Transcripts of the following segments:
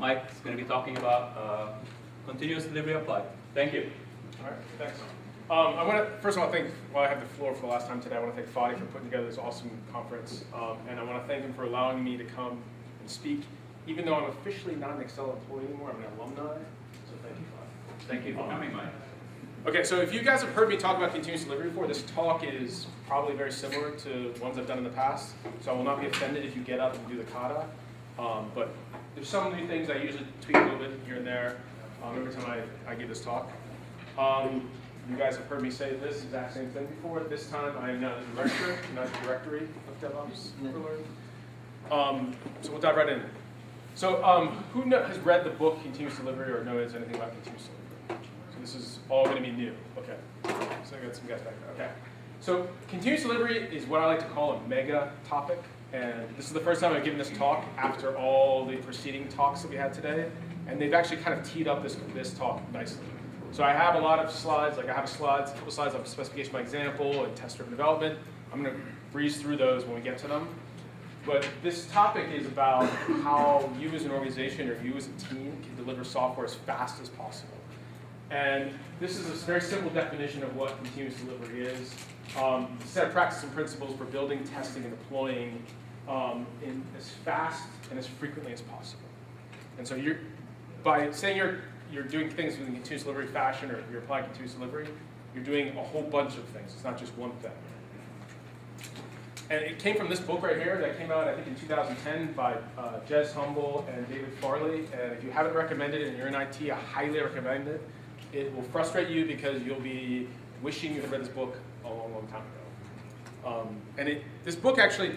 Mike is going to be talking about continuous delivery applied. Thank you. All right, thanks. I want to, first of all, thank, while I have the floor for the last time today, I want to thank Fadi for putting together this awesome conference. And I want to thank him for allowing me to come and speak. Even though I'm officially not an Excella employee anymore, I'm an alumni. So thank you, Fadi. Thank you for coming, Mike. Okay, so if you guys have heard me talk about continuous delivery before, this talk is probably very similar to ones I've done in the past. So I will not be offended if you get up and do the kata. But there's some new things I usually tweak a little bit here and there every time I give this talk. You guys have heard me say this exact same thing before. This time I am not a director, not a directory of DevOps for Learn. So we'll dive right in. So who has read the book Continuous Delivery or knows anything about continuous delivery? So this is all going to be new. Okay. So I got some guys back there. Okay. So continuous delivery is what I like to call a mega topic. And this is the first time I've given this talk after all the preceding talks that we had today. And they've actually kind of teed up this talk nicely. So I have a lot of slides, like I have a couple slides of specification by example and test-driven development. I'm going to breeze through those when we get to them. But this topic is about how you as an organization or you as a team can deliver software as fast as possible. And this is a very simple definition of what continuous delivery is. A set of practices and principles for building, testing, and deploying in as fast and as frequently as possible. And so by saying you're doing things in a continuous delivery fashion or you're applying continuous delivery, you're doing a whole bunch of things. It's not just one thing. And it came from this book right here that came out, I think, in 2010 by Jez Humble and David Farley. And if you haven't recommended it and you're in IT, I highly recommend it. It will frustrate you because you'll be wishing you had read this book a long, long time ago. And this book actually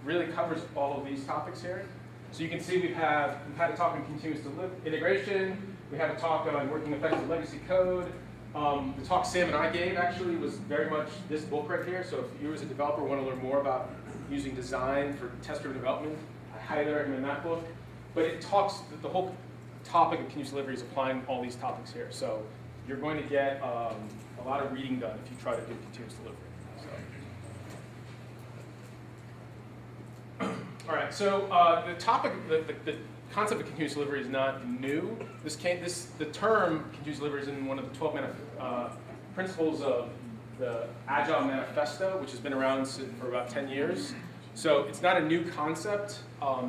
really covers all of these topics here. So you can see we've had a talk on continuous integration. We had a talk on working effective legacy code. The talk Sam and I gave actually was very much this book right here. So if you as a developer want to learn more about using design for test-driven development, I highly recommend that book. But it talks, the whole topic of continuous delivery is applying all these topics here. So you're going to get a lot of reading done if you try to do continuous delivery. So. All right, so the topic, the concept of continuous delivery is not new. The term continuous delivery is in one of the 12 principles of the Agile Manifesto, which has been around for about 10 years. So it's not a new concept.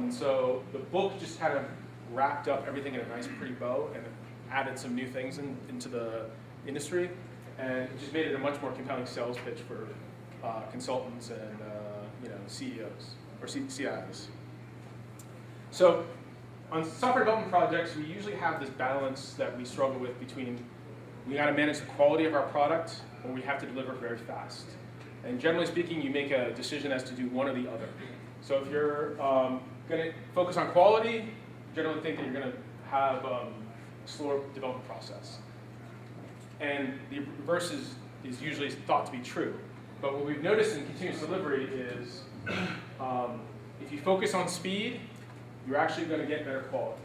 So the book just kind of wrapped up everything in a nice, pretty bow and added some new things into the industry, and it just made it a much more compelling sales pitch for consultants and CEOs or CIOs. So on software development projects, we usually have this balance that we struggle with between we got to manage the quality of our product or we have to deliver very fast. And generally speaking, you make a decision as to do one or the other. So if you're going to focus on quality, you generally think that you're going to have a slower development process. And the reverse is usually thought to be true. But what we've noticed in continuous delivery is if you focus on speed, you're actually going to get better quality.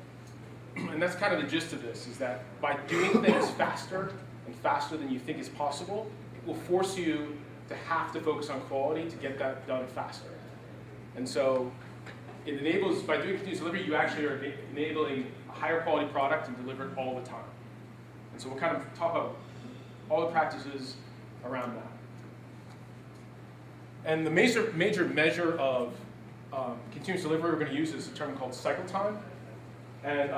And that's kind of the gist of this, is that by doing things faster and faster than you think is possible, it will force you to have to focus on quality to get that done faster. And so it enables, by doing continuous delivery, you actually are enabling a higher quality product and deliver it all the time. And so we'll kind of talk about all the practices around that. And the major measure of continuous delivery we're going to use is a term called cycle time. And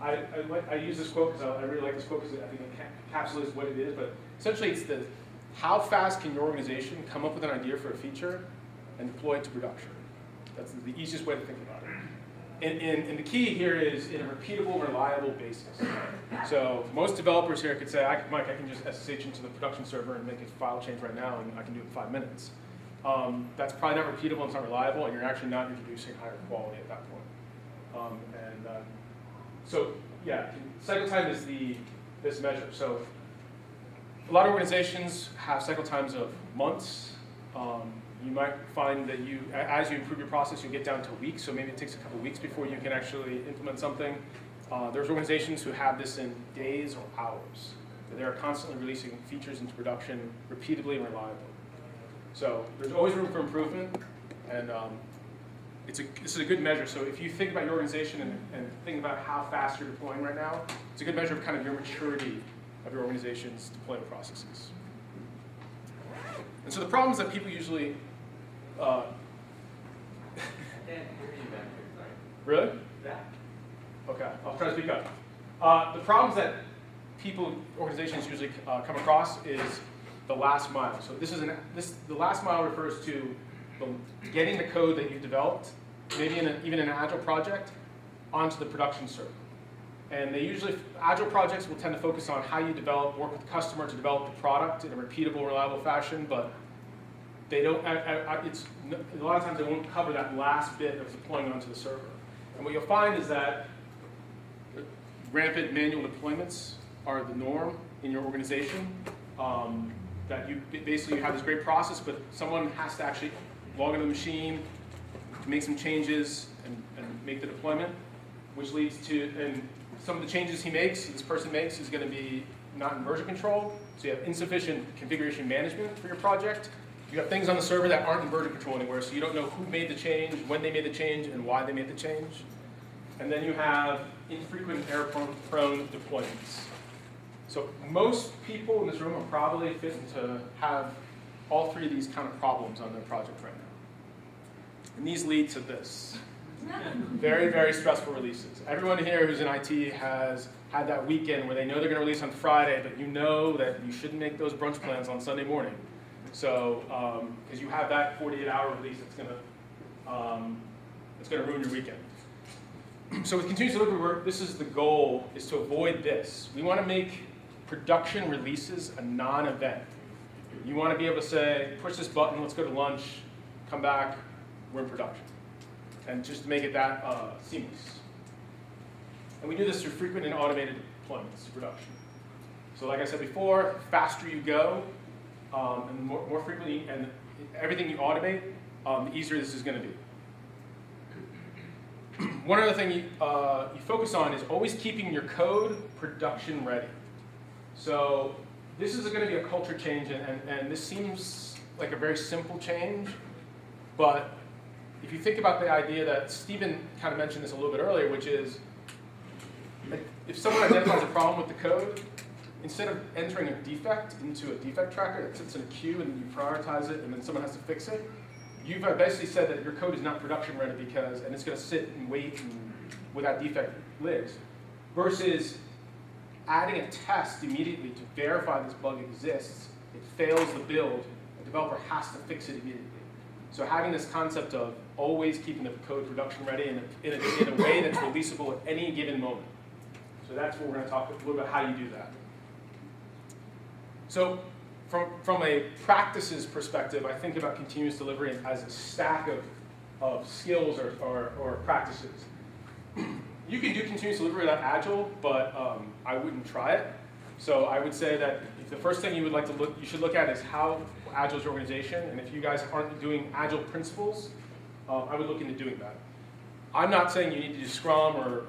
I use this quote because I really like this quote because I think it encapsulates what it is. But essentially, it's how fast can your organization come up with an idea for a feature and deploy it to production? That's the easiest way to think about it. And the key here is in a repeatable, reliable basis. So most developers here could say, Mike, I can just SSH into the production server and make a file change right now, and I can do it in 5 minutes. That's probably not repeatable, and it's not reliable, and you're actually not introducing higher quality at that point. So yeah, cycle time is this measure. So a lot of organizations have cycle times of months. You might find that as you improve your process, you'll get down to weeks. So maybe it takes a couple weeks before you can actually implement something. There's organizations who have this in days or hours. They're constantly releasing features into production repeatedly and reliably. So there's always room for improvement. And this is a good measure. So if you think about your organization and think about how fast you're deploying right now, it's a good measure of kind of your maturity of your organization's deployment processes. And so the problems that people usually, I can't hear you back here, sorry. really? Yeah. Okay, I'll try to speak up. The problems that organizations usually come across is the last mile. So the last mile refers to getting the code that you've developed, maybe even in an Agile project, onto the production server. And Agile projects will tend to focus on how you work with the customer to develop the product in a repeatable, reliable fashion, but they don't, a lot of times they won't cover that last bit of deploying onto the server. And what you'll find is that rampant manual deployments are the norm in your organization. That you have this great process, but someone has to actually log into the machine, to make some changes, and make the deployment, which leads to, and some of the changes this person makes, is going to be not in version control. So you have insufficient configuration management for your project. You have things on the server that aren't in version control anywhere, so you don't know who made the change, when they made the change, and why they made the change. And then you have infrequent error-prone deployments. So most people in this room are probably fit to have all three of these kind of problems on their project right now. And these lead to this. Very, very stressful releases. Everyone here who's in IT has had that weekend where they know they're going to release on Friday, but you know that you shouldn't make those brunch plans on Sunday morning. So, because you have that 48-hour release that's going to ruin your weekend. So with continuous delivery work, this is the goal, is to avoid this. We want to make production releases a non-event. You want to be able to say, push this button, let's go to lunch, come back, we're in production. And just to make it that seamless. And we do this through frequent and automated deployments to production. So like I said before, the faster you go, and more frequently, and everything you automate, the easier this is going to be. One other thing you focus on is always keeping your code production ready. So this is going to be a culture change, and this seems like a very simple change, but if you think about the idea that Stephen kind of mentioned this a little bit earlier, which is if someone identifies a problem with the code, instead of entering a defect into a defect tracker that sits in a queue and you prioritize it and then someone has to fix it, you've basically said that your code is not production ready and it's going to sit and wait where that defect lives, versus adding a test immediately to verify this bug exists. It fails the build, the developer has to fix it immediately. So having this concept of always keeping the code production ready in a way that's releasable at any given moment. So that's what we're going to talk a little about how you do that. So from a practices perspective, I think about continuous delivery as a stack of skills or practices. You can do continuous delivery without Agile, but I wouldn't try it. So I would say that if the first thing you should look at is how Agile is your organization, and if you guys aren't doing Agile principles, I would look into doing that. I'm not saying you need to do Scrum or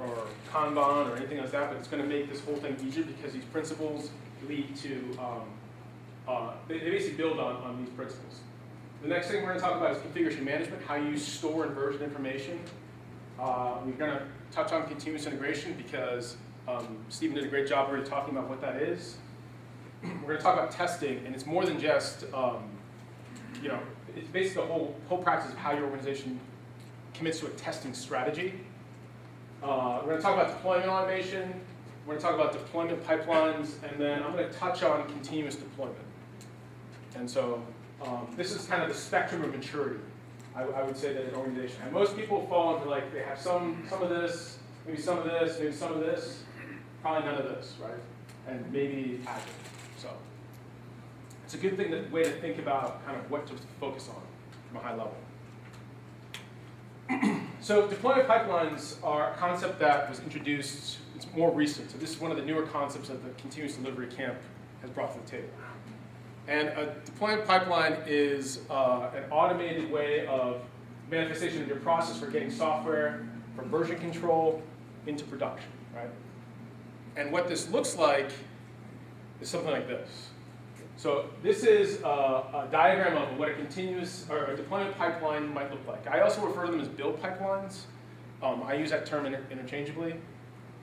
Kanban or anything like that, but it's going to make this whole thing easier because these principles lead to, they basically build on these principles. The next thing we're going to talk about is configuration management, how you store and version information. We're going to touch on continuous integration because Stephen did a great job already talking about what that is. We're going to talk about testing, and it's more than just, it's basically the whole practice of how your organization commits to a testing strategy. We're going to talk about deployment automation. We're going to talk about deployment pipelines, and then I'm going to touch on continuous deployment. And so this is kind of the spectrum of maturity, I would say, that an organization. And most people fall into they have some of this, maybe some of this, maybe some of this, probably none of this, right? And maybe Agile. So it's a good way to think about kind of what to focus on from a high level. So deployment pipelines are a concept that was introduced, it's more recent. So this is one of the newer concepts that the continuous delivery camp has brought to the table. And a deployment pipeline is an automated way of manifestation of your process for getting software from version control into production, right? And what this looks like is something like this. So this is a diagram of what a continuous or a deployment pipeline might look like. I also refer to them as build pipelines. I use that term interchangeably.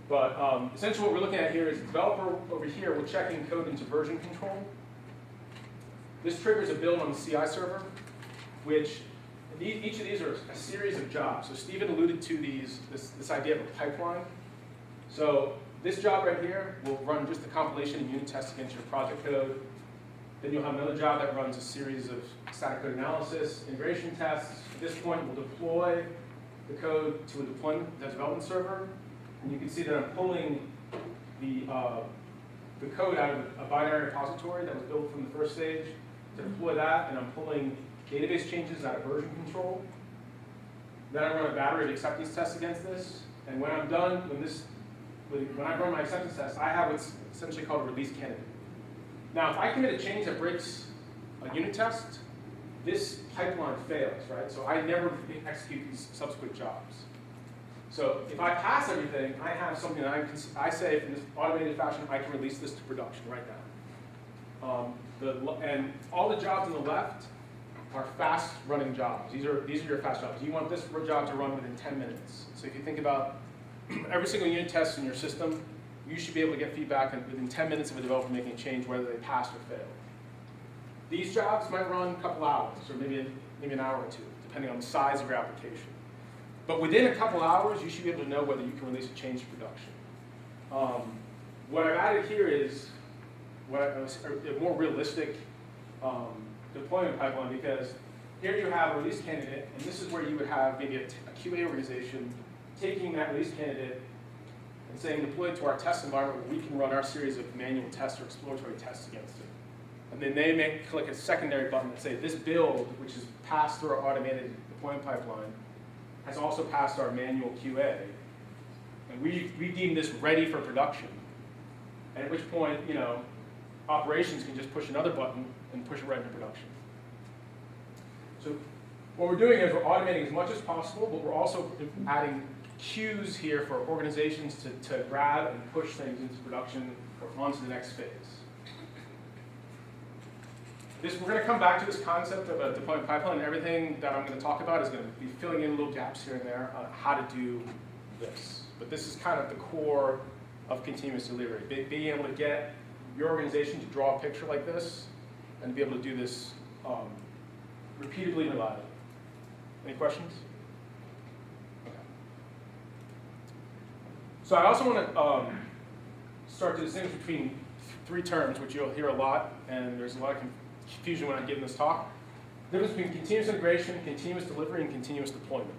But essentially what we're looking at here is the developer over here, we're checking code into version control. This triggers a build on the CI server, which each of these are a series of jobs. So Stephen alluded to this idea of a pipeline. So this job right here will run just the compilation and unit tests against your project code. Then you'll have another job that runs a series of static code analysis, integration tests. At this point, we'll deploy the code to a development server. And you can see that I'm pulling the code out of a binary repository that was built from the first stage to deploy that, and I'm pulling database changes out of version control. Then I run a battery of acceptance tests against this, and when I'm done, when I run my acceptance test, I have what's essentially called a release candidate. Now, if I commit a change that breaks a unit test, this pipeline fails, right? So I never execute these subsequent jobs. So if I pass everything, I have something that I say in this automated fashion, I can release this to production right now. And all the jobs on the left are fast running jobs. These are your fast jobs. You want this job to run within 10 minutes. So if you think about every single unit test in your system, you should be able to get feedback within 10 minutes of a developer making a change, whether they passed or failed. These jobs might run a couple hours, or maybe an hour or two, depending on the size of your application. But within a couple hours, you should be able to know whether you can release a change to production. What I've added here is a more realistic deployment pipeline, because here you have a release candidate, and this is where you would have maybe a QA organization taking that release candidate and saying, deploy it to our test environment where we can run our series of manual tests or exploratory tests against it. And then they may click a secondary button that say, this build, which is passed through our automated deployment pipeline, has also passed our manual QA. And we deem this ready for production. And at which point, operations can just push another button and push it right into production. So what we're doing is we're automating as much as possible, but we're also adding queues here for organizations to grab and push things into production or onto the next phase. We're going to come back to this concept of a deployment pipeline, and everything that I'm going to talk about is going to be filling in little gaps here and there on how to do this. But this is kind of the core of continuous delivery, being able to get your organization to draw a picture like this and to be able to do this repeatedly and reliably. Any questions? Okay. So I also want to start to distinguish between three terms, which you'll hear a lot, and there's a lot of confusion when I'm giving this talk. The difference between continuous integration, continuous delivery, and continuous deployment.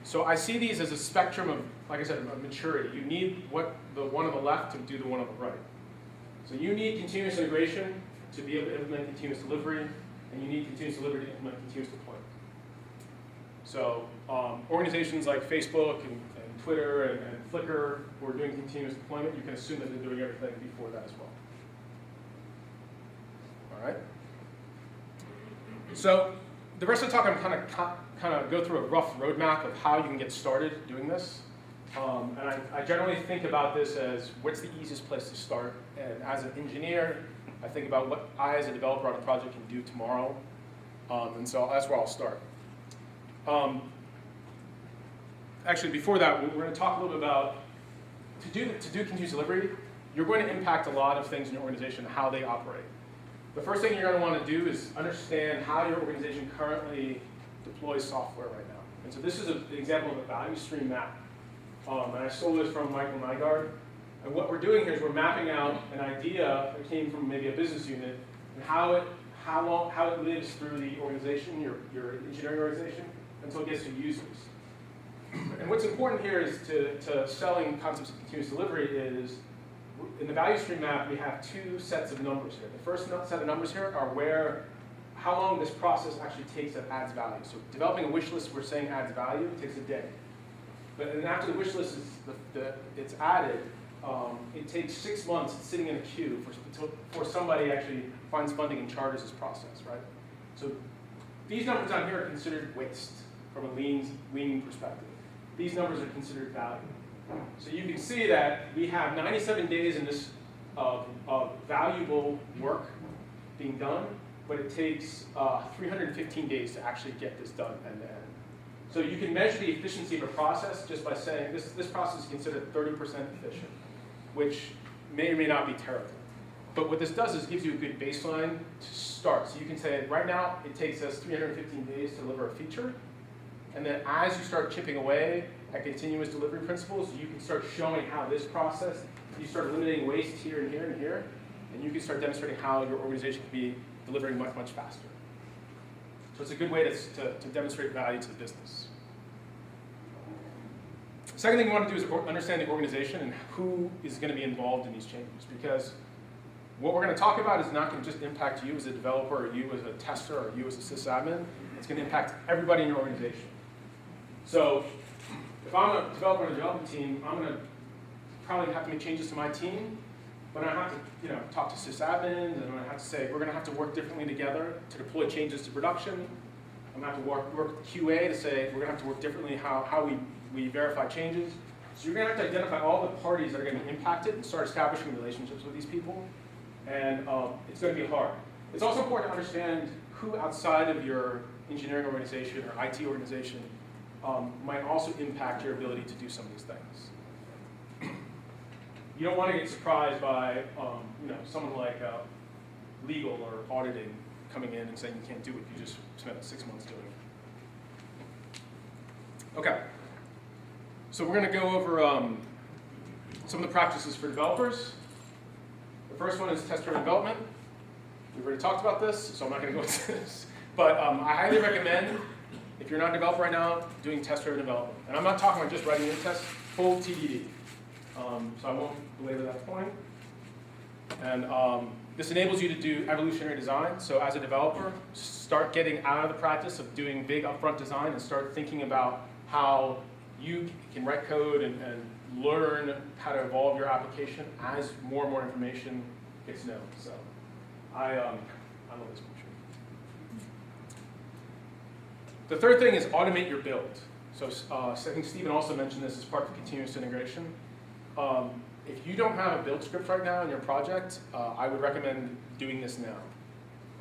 So I see these as a spectrum of, like I said, of maturity. You need the one on the left to do the one on the right. So you need continuous integration to be able to implement continuous delivery, and you need continuous delivery to implement continuous deployment. So organizations like Facebook and Twitter and Flickr who are doing continuous deployment, you can assume that they're doing everything before that as well. All right. So the rest of the talk, I'm kind of go through a rough roadmap of how you can get started doing this. And I generally think about this as what's the easiest place to start. And as an engineer, I think about what I, as a developer on a project, can do tomorrow. And so that's where I'll start. Actually, before that, we're going to talk a little bit about to do continuous delivery. You're going to impact a lot of things in your organization, how they operate. The first thing you're going to want to do is understand how your organization currently deploys software right now. And so this is an example of a value stream map. And I stole this from McGarr. And what we're doing here is we're mapping out an idea that came from maybe a business unit and how it lives through the organization, your engineering organization, until it gets to users. And what's important here is to selling concepts of continuous delivery is, in the value stream map, we have two sets of numbers here. The first set of numbers here are how long this process actually takes that adds value. So developing a wish list, we're saying adds value, it takes a day. But then after the wish list it's added, it takes 6 months sitting in a queue for somebody actually finds funding and charges this process, right? So these numbers down here are considered waste from a lean perspective. These numbers are considered value. So you can see that we have 97 days in this of valuable work being done, but it takes 315 days to actually get this done end to end. So you can measure the efficiency of a process just by saying this process is considered 30% efficient, which may or may not be terrible. But what this does is gives you a good baseline to start. So you can say, right now, it takes us 315 days to deliver a feature. And then as you start chipping away at continuous delivery principles, you can start showing how this process, you start eliminating waste here and here and here, and you can start demonstrating how your organization can be delivering much, much faster. So it's a good way to demonstrate value to the business. The second thing you want to do is understand the organization and who is going to be involved in these changes, because what we're going to talk about is not going to just impact you as a developer, or you as a tester, or you as a sysadmin. It's going to impact everybody in your organization. So if I'm a developer on a development team, I'm going to probably have to make changes to my team, but I have to talk to sysadmins, and I have to say, we're going to have to work differently together to deploy changes to production. I'm going to have to work with QA to say, we're going to have to work differently how we verify changes. So you're going to have to identify all the parties that are going to be impacted and start establishing relationships with these people. And it's going to be hard. It's also important to understand who outside of your engineering organization or IT organization might also impact your ability to do some of these things. You don't want to get surprised by someone like legal or auditing coming in and saying you can't do what you just spent 6 months doing. Okay, so we're going to go over some of the practices for developers. The first one is test-driven development. We've already talked about this, so I'm not going to go into this. But I highly recommend, if you're not a developer right now, doing test-driven development. And I'm not talking about just writing unit tests, full TDD. So I won't belabor that point. And this enables you to do evolutionary design. So as a developer, start getting out of the practice of doing big upfront design and start thinking about how you can write code and learn how to evolve your application as more and more information gets known. So I love this picture. The third thing is automate your build. So I think Stephen also mentioned this as part of continuous integration. If you don't have a build script right now in your project, I would recommend doing this now.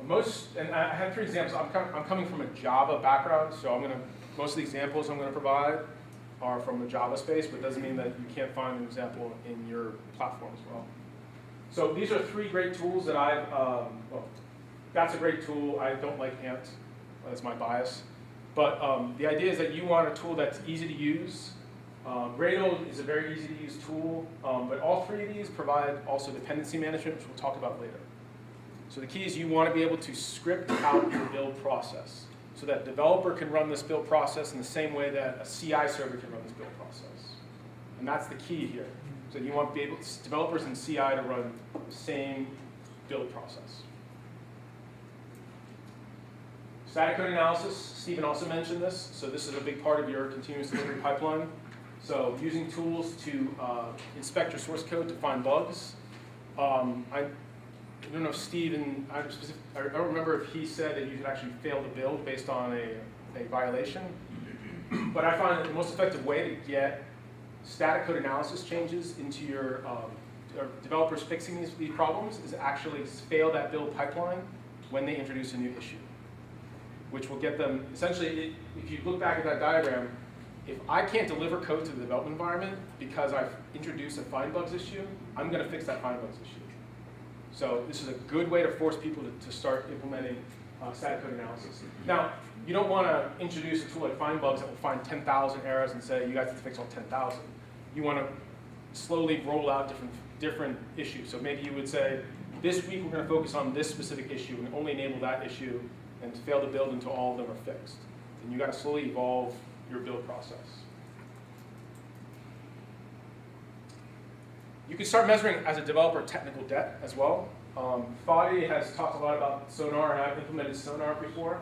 And I have 3 examples. I'm coming from a Java background, so most of the examples I'm going to provide are from the Java space, but it doesn't mean that you can't find an example in your platform as well. So these are 3 great tools that that's a great tool. I don't like Ant. That's my bias. But the idea is that you want a tool that's easy to use. Gradle is a very easy to use tool, but all 3 of these provide also dependency management, which we'll talk about later. So the key is you want to be able to script out your build process so that a developer can run this build process in the same way that a CI server can run this build process. And that's the key here. So you want to be able developers and CI to run the same build process. Static code analysis, Stephen also mentioned this. So this is a big part of your continuous delivery pipeline. So using tools to inspect your source code to find bugs. I don't know if Stephen, I don't remember if he said that you could actually fail the build based on a violation. But I find that the most effective way to get static code analysis changes into your developers fixing these problems is actually fail that build pipeline when they introduce a new issue, which will get them, essentially, if you look back at that diagram, if I can't deliver code to the development environment because I've introduced a find bugs issue, I'm going to fix that find bugs issue. So this is a good way to force people to start implementing static code analysis. Now, you don't want to introduce a tool like find bugs that will find 10,000 errors and say you guys have to fix all 10,000. You want to slowly roll out different issues. So maybe you would say, this week we're going to focus on this specific issue and only enable that issue and fail to build until all of them are fixed. And you got to slowly evolve your build process. You can start measuring, as a developer, technical debt as well. Fadi has talked a lot about Sonar, and I've implemented Sonar before.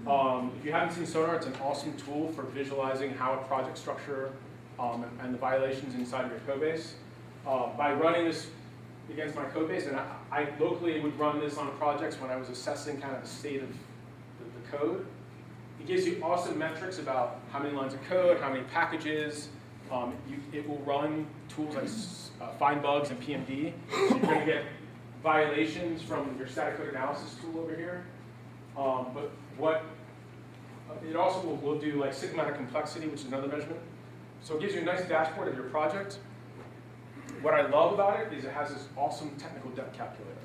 If you haven't seen Sonar, it's an awesome tool for visualizing how a project structure and the violations inside of your code base. By running this against my code base, and I locally would run this on projects when I was assessing kind of the state of the code. It gives you awesome metrics about how many lines of code, how many packages. It will run tools like find bugs and PMD. So you're going to get violations from your static code analysis tool over here. But what it also will do like sigmatic complexity, which is another measurement. So it gives you a nice dashboard of your project. What I love about it is it has this awesome technical debt calculator.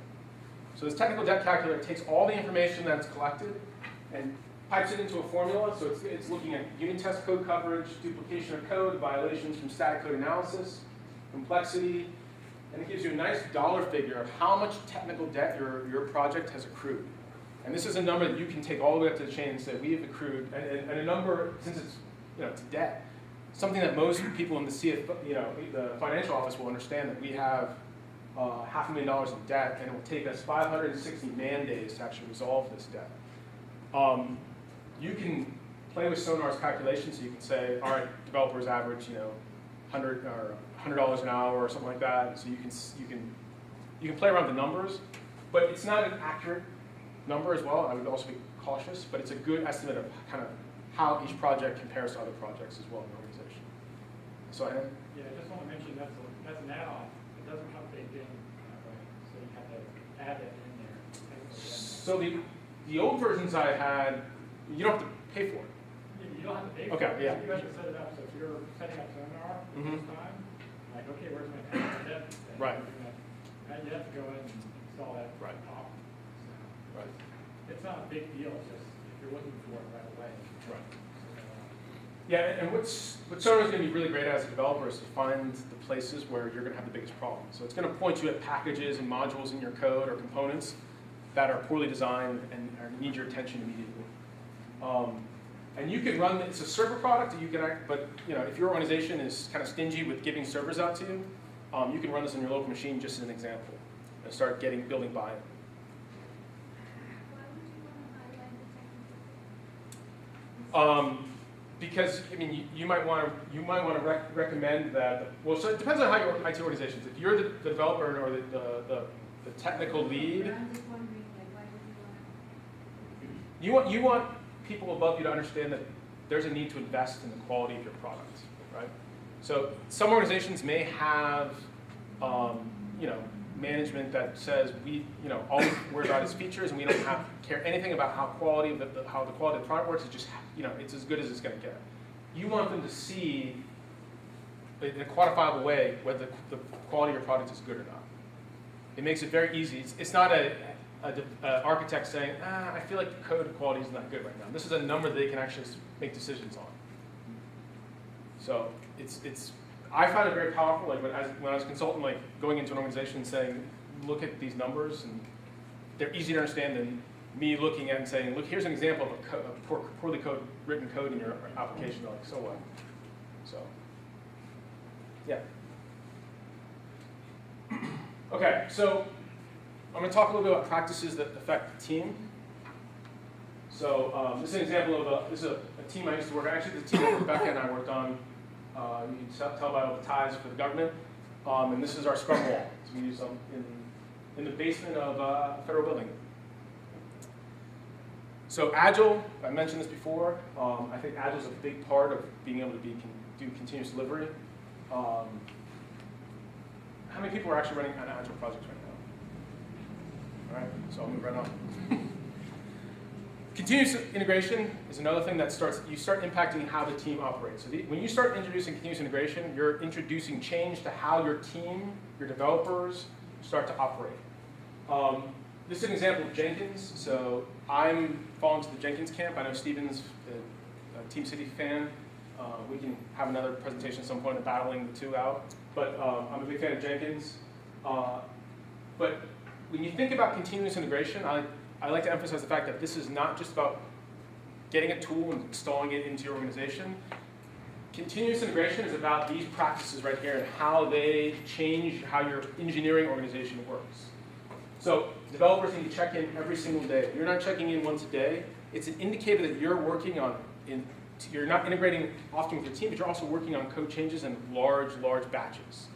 So this technical debt calculator takes all the information that's collected and pipes it into a formula. So it's looking at unit test code coverage, duplication of code, violations from static code analysis, complexity, and it gives you a nice dollar figure of how much technical debt your project has accrued. And this is a number that you can take all the way up to the chain and say, we have accrued, and a number, since it's, it's debt, something that most people in the the financial office will understand, that we have $500,000 in debt, and it will take us 560 man days to actually resolve this debt. You can play with Sonar's calculations, so you can say, all right, developers average, $100 an hour or something like that. And so you can play around with the numbers, but it's not an accurate number as well. I would also be cautious, but it's a good estimate of kind of how each project compares to other projects as well in the organization. So I just want to mention that's an add-on. It doesn't come baked in, right? So you have to add it in there. So the old versions I had, you don't have to pay for it. You don't have to pay for Okay, it. yeah. You have to set it up. So if you're setting up seminar for the first time, like, okay, where's my debt? Right. You have to go in and install that Right. top. So Right. it's not a big deal. It's just if you're looking for it right away. Right. Yeah, and what Sonar is going to be really great as a developer is to find the places where you're going to have the biggest problems. So it's going to point you at packages and modules in your code or components that are poorly designed and need your attention immediately. And you can run, it's a server product, but if your organization is kind of stingy with giving servers out to you, you can run this on your local machine just as an example and start building buy-in. Why would you want to highlight the technical? Because you might want to recommend that. Well, so it depends on how your IT organization is. If you're the developer or the technical lead, I'm just wondering, like, why would you want you want people above you to understand that there's a need to invest in the quality of your product, right? So some organizations may have, management that says all we worry about is features, and we don't care anything about how the quality of the product works. It's just it's as good as it's going to get. You want them to see in a quantifiable way whether the quality of your product is good or not. It makes it very easy. It's not an architect saying, I feel like the code quality is not good right now. This is a number that they can actually make decisions on. So I find it very powerful. Like when I was a consultant, like going into an organization and saying, look at these numbers, and they're easy to understand than me looking at and saying, look, here's an example of a poorly written code in your application. They're like, so what? So, yeah. Okay, so I'm going to talk a little bit about practices that affect the team. So this is an example of a team I used to work on. Actually, the team that Rebecca and I worked on, you can tell by all the ties for the government. And this is our Scrum wall. So we use them in the basement of a federal building. So Agile, I mentioned this before. I think Agile is a big part of being able to do continuous delivery. How many people are actually running on Agile projects right now? All right, so I'll move right on. Continuous integration is another thing that you start impacting how the team operates. So when you start introducing continuous integration, you're introducing change to how your team, your developers, start to operate. This is an example of Jenkins. So I'm falling to the Jenkins camp. I know Steven's a Team City fan. We can have another presentation at some point of battling the two out. But I'm a big fan of Jenkins. But when you think about continuous integration, I like to emphasize the fact that this is not just about getting a tool and installing it into your organization. Continuous integration is about these practices right here and how they change how your engineering organization works. So developers need to check in every single day. If you're not checking in once a day, it's an indicator that you're working on, you're not integrating often with your team, but you're also working on code changes in large batches.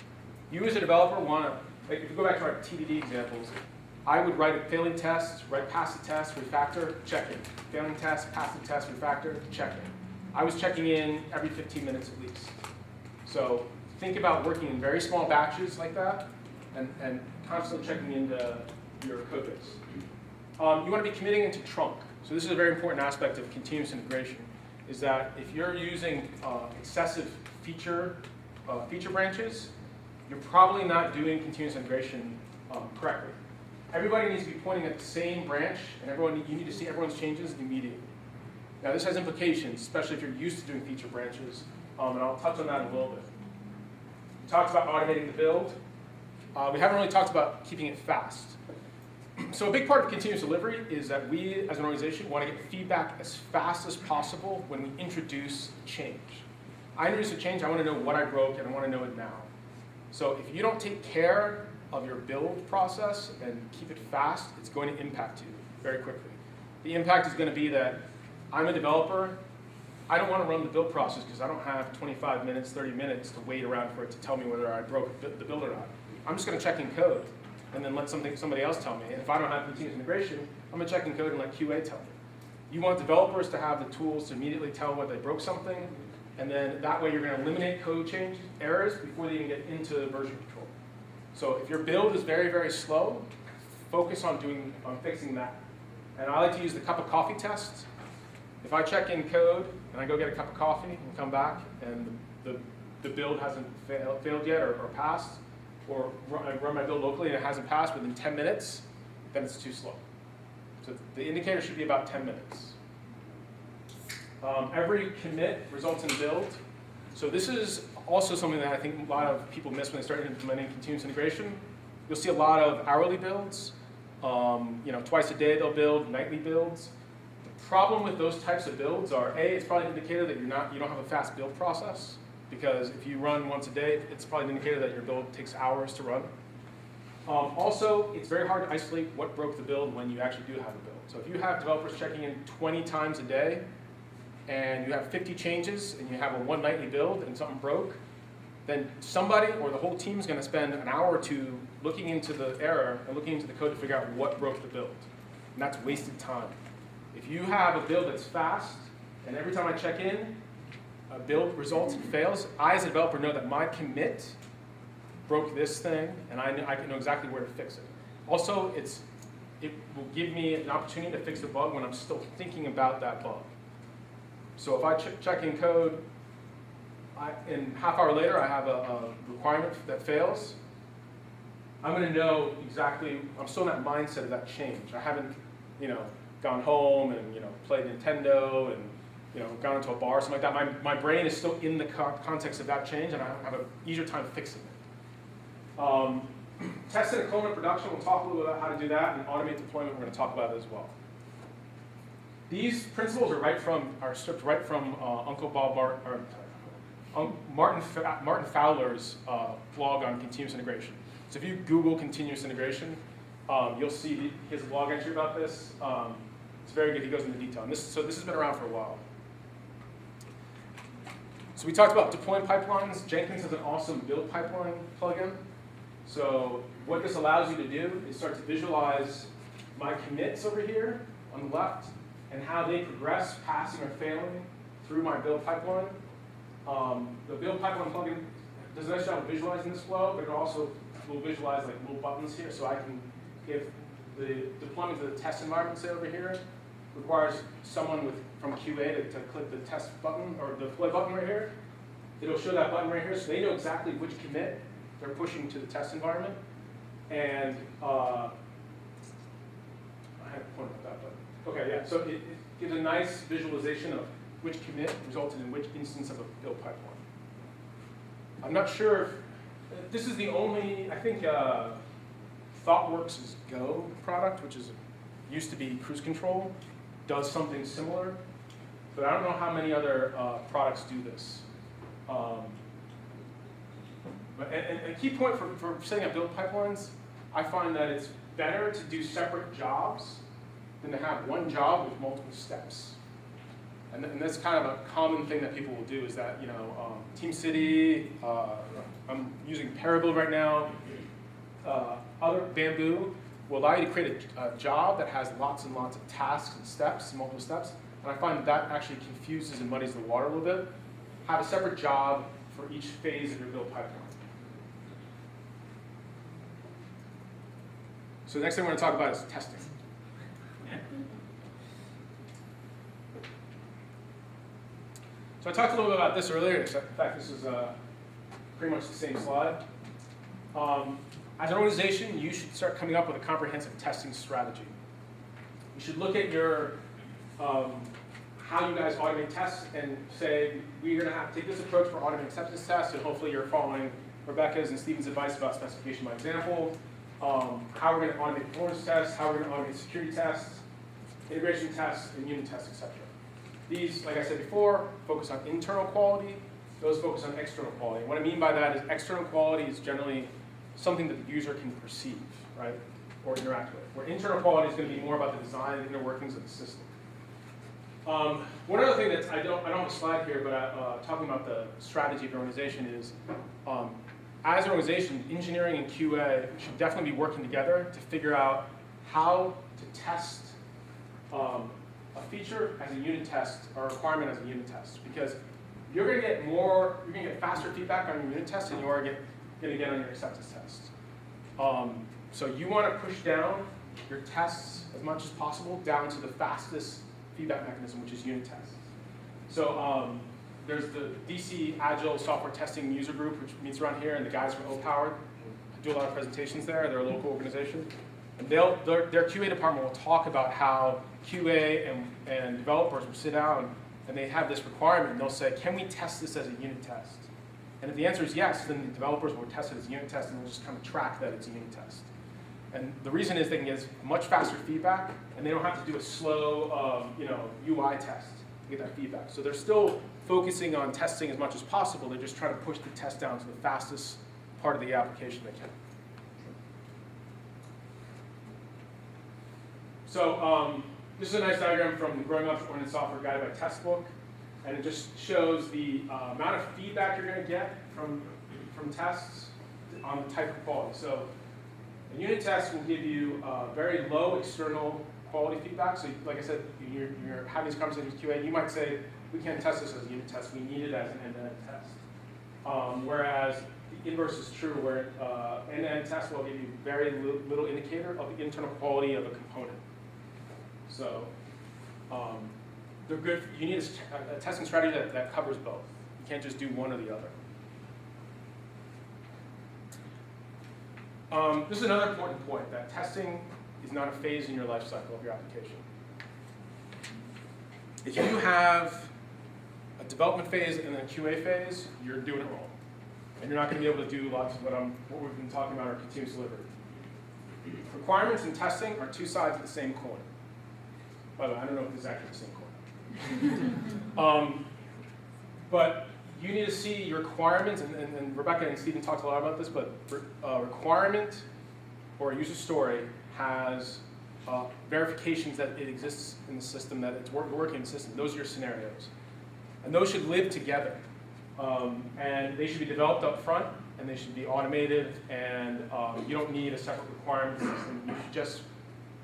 You as a developer want to, like if you go back to our TDD examples, I would write a failing test, pass the test, refactor, check in. Failing test, pass the test, refactor, check in. I was checking in every 15 minutes at least. So think about working in very small batches like that and constantly checking into your code base. You want to be committing into trunk. So this is a very important aspect of continuous integration, is that if you're using excessive feature branches, you're probably not doing continuous integration correctly. Everybody needs to be pointing at the same branch, and you need to see everyone's changes immediately. Now this has implications, especially if you're used to doing feature branches, and I'll touch on that in a little bit. We talked about automating the build. We haven't really talked about keeping it fast. So a big part of continuous delivery is that we, as an organization, want to get feedback as fast as possible when we introduce change. I introduce a change, I want to know what I broke, and I want to know it now. So if you don't take care of your build process and keep it fast, it's going to impact you very quickly. The impact is going to be that I'm a developer. I don't want to run the build process because I don't have 25 minutes, 30 minutes to wait around for it to tell me whether I broke the build or not. I'm just going to check in code and then let somebody else tell me. And if I don't have continuous integration, I'm going to check in code and let QA tell me. You want developers to have the tools to immediately tell whether they broke something, and then that way you're going to eliminate code change errors before they even get into version control. So if your build is very, very slow, focus on fixing that. And I like to use the cup of coffee test. If I check in code and I go get a cup of coffee and come back and the build hasn't failed yet or passed, or I run my build locally and it hasn't passed within 10 minutes, then it's too slow. So the indicator should be about 10 minutes. Every commit results in a build. So this is also something that I think a lot of people miss when they start implementing continuous integration. You'll see a lot of hourly builds. Twice a day they'll build, nightly builds. The problem with those types of builds are, A, it's probably an indicator that you don't have a fast build process, because if you run once a day, it's probably an indicator that your build takes hours to run. Also, it's very hard to isolate what broke the build when you actually do have a build. So if you have developers checking in 20 times a day, and you have 50 changes, and you have a one nightly build, and something broke, then somebody or the whole team is going to spend an hour or two looking into the error and looking into the code to figure out what broke the build. And that's wasted time. If you have a build that's fast, and every time I check in, a build results and fails, I as a developer know that my commit broke this thing, and I can know exactly where to fix it. Also, it will give me an opportunity to fix the bug when I'm still thinking about that bug. So if I check in code, in half hour later I have a requirement that fails, I'm going to know exactly, I'm still in that mindset of that change. I haven't gone home and played Nintendo and gone into a bar or something like that. My brain is still in the context of that change, and I have an easier time fixing it. Test and deployment production, we'll talk a little bit about how to do that, and automate deployment, we're going to talk about it as well. These principles are stripped right from Martin Fowler's blog on continuous integration. So if you Google continuous integration, you'll see he has a blog entry about this. It's very good. He goes into detail. And this has been around for a while. So we talked about deploying pipelines. Jenkins has an awesome build pipeline plugin. So what this allows you to do is start to visualize my commits over here on the left and how they progress, passing or failing through my build pipeline. The build pipeline plugin does a nice job of visualizing this flow, but it also will visualize like little buttons here, so I can, if the deployment to the test environment, say over here, requires someone from QA to click the test button or the deploy button right here, it'll show that button right here, so they know exactly which commit they're pushing to the test environment. And I had a point about that, but okay, yeah. So it gives a nice visualization of which commit resulted in which instance of a build pipeline. I'm not sure if this is the only, I think ThoughtWorks' Go product, which used to be Cruise Control, does something similar, but I don't know how many other products do this. But a key point for setting up build pipelines, I find that it's better to do separate jobs than to have one job with multiple steps. And that's kind of a common thing that people will do is that, TeamCity, I'm using Parabuild right now, other Bamboo will allow you to create a job that has lots and lots of tasks and steps, multiple steps. And I find that actually confuses and muddies the water a little bit. Have a separate job for each phase of your build pipeline. So the next thing we're going to talk about is testing. So I talked a little bit about this earlier. In fact, this is pretty much the same slide. As an organization, you should start coming up with a comprehensive testing strategy. You should look at your how you guys automate tests and say, we're going to have to take this approach for automated acceptance tests, and hopefully you're following Rebecca's and Stephen's advice about specification by example, how we're going to automate performance tests, how we're going to automate security tests, integration tests, and unit tests, etc. These, like I said before, focus on internal quality. Those focus on external quality. And what I mean by that is external quality is generally something that the user can perceive, right, or interact with. Where internal quality is going to be more about the design and inner workings of the system. One other thing that I don't have a slide here, but talking about the strategy of your organization is, as an organization, engineering and QA should definitely be working together to figure out how to test a feature as a unit test or a requirement as a unit test, because you're going to get faster feedback on your unit test than you are going to get on your acceptance test. So you want to push down your tests as much as possible down to the fastest feedback mechanism, which is unit tests. So there's the DC Agile software testing user group, which meets around here, and the guys from OPowered do a lot of presentations there. They're a local organization. And their QA department will talk about how QA and developers will sit down and they have this requirement, and they'll say, can we test this as a unit test? And if the answer is yes, then the developers will test it as a unit test, and they'll just kind of track that it's a unit test. And the reason is they can get much faster feedback, and they don't have to do a slow UI test to get that feedback. So they're still focusing on testing as much as possible. They're just trying to push the test down to the fastest part of the application they can. So this is a nice diagram from the Growing Up Oriented Software Guide by Textbook, and it just shows the amount of feedback you're going to get from tests on the type of quality. So a unit test will give you very low external quality feedback. So like I said, you're having these conversations with QA, you might say, we can't test this as a unit test, we need it as an end-to-end test. Whereas the inverse is true, where end-to-end test will give you very little indicator of the internal quality of a component. So they're good. You need a testing strategy that covers both. You can't just do one or the other. This is another important point, that testing is not a phase in your life cycle of your application. If you have a development phase and a QA phase, you're doing it wrong. And you're not going to be able to do lots of what we've been talking about, our continuous delivery. Requirements and testing are two sides of the same coin. By the way, I don't know if this is actually the same coin. But you need to see your requirements, and Rebecca and Stephen talked a lot about this, but a requirement or a user story has verifications that it exists in the system, that it's working in the system. Those are your scenarios. And those should live together. And they should be developed up front, and they should be automated, and you don't need a separate requirement system. You should just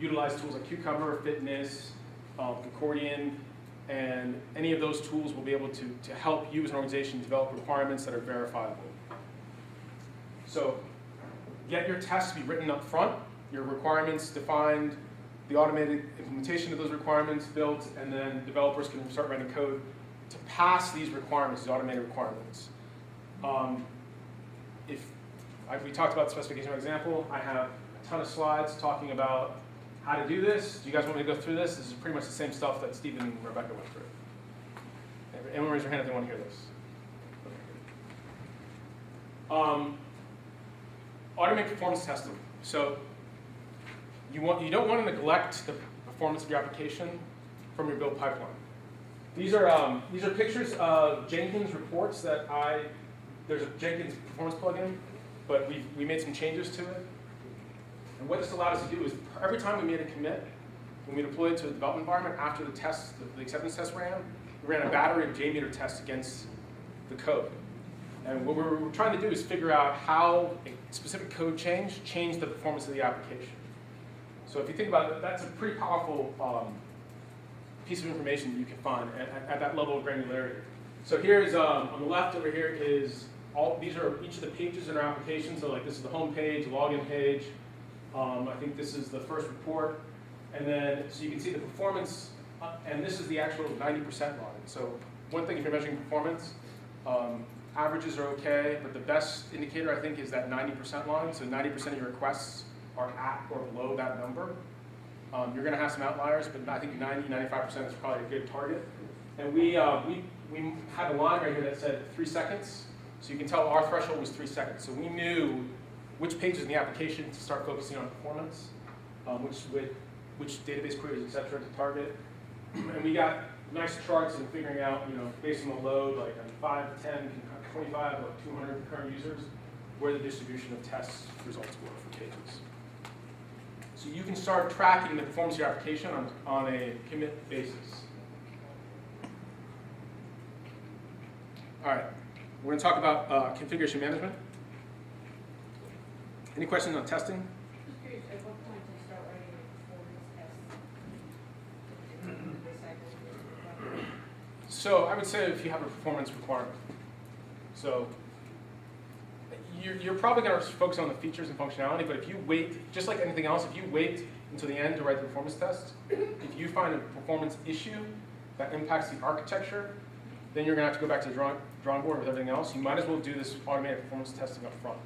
utilize tools like Cucumber, Fitness, Concordian, and any of those tools will be able to help you as an organization develop requirements that are verifiable. So get your tests to be written up front, your requirements defined, the automated implementation of those requirements built, and then developers can start writing code to pass these requirements, these automated requirements. We talked about the specification by example. I have a ton of slides talking about how to do this. Do you guys want me to go through this? This is pretty much the same stuff that Stephen and Rebecca went through. Anyone raise their hand if they want to hear this? Automate performance testing. So you don't want to neglect the performance of your application from your build pipeline. These are pictures of Jenkins reports that there's a Jenkins performance plugin, but we made some changes to it. And what this allowed us to do is every time we made a commit, when we deployed it to a development environment, after the acceptance test ran, we ran a battery of JMeter tests against the code. And what we're trying to do is figure out how a specific code change changed the performance of the application. So if you think about it, that's a pretty powerful piece of information that you can find at that level of granularity. So here's, on the left over here these are each of the pages in our application. So like this is the home page, login page. I think this is the first report. And then, so you can see the performance, and this is the actual 90% line. So one thing if you're measuring performance, averages are okay, but the best indicator I think is that 90% line. So 90% of your requests are at or below that number. You're gonna have some outliers, but I think 90–95% is probably a good target. And we had a line right here that said 3 seconds. So you can tell our threshold was 3 seconds. So we knew which pages in the application to start focusing on performance, which database queries, et cetera, to target. And we got nice charts in figuring out, based on the load, like 5, 10, 25, or 200 concurrent users, where the distribution of test results were for pages. So you can start tracking the performance of your application on a commit basis. All right, we're going to talk about configuration management. Any questions on testing? Just curious, at what point do you start writing a performance test? So I would say if you have a performance requirement. So you're probably going to focus on the features and functionality, but if you wait, just like anything else, if you wait until the end to write the performance test, if you find a performance issue that impacts the architecture, then you're going to have to go back to the drawing board with everything else. You might as well do this automated performance testing up front.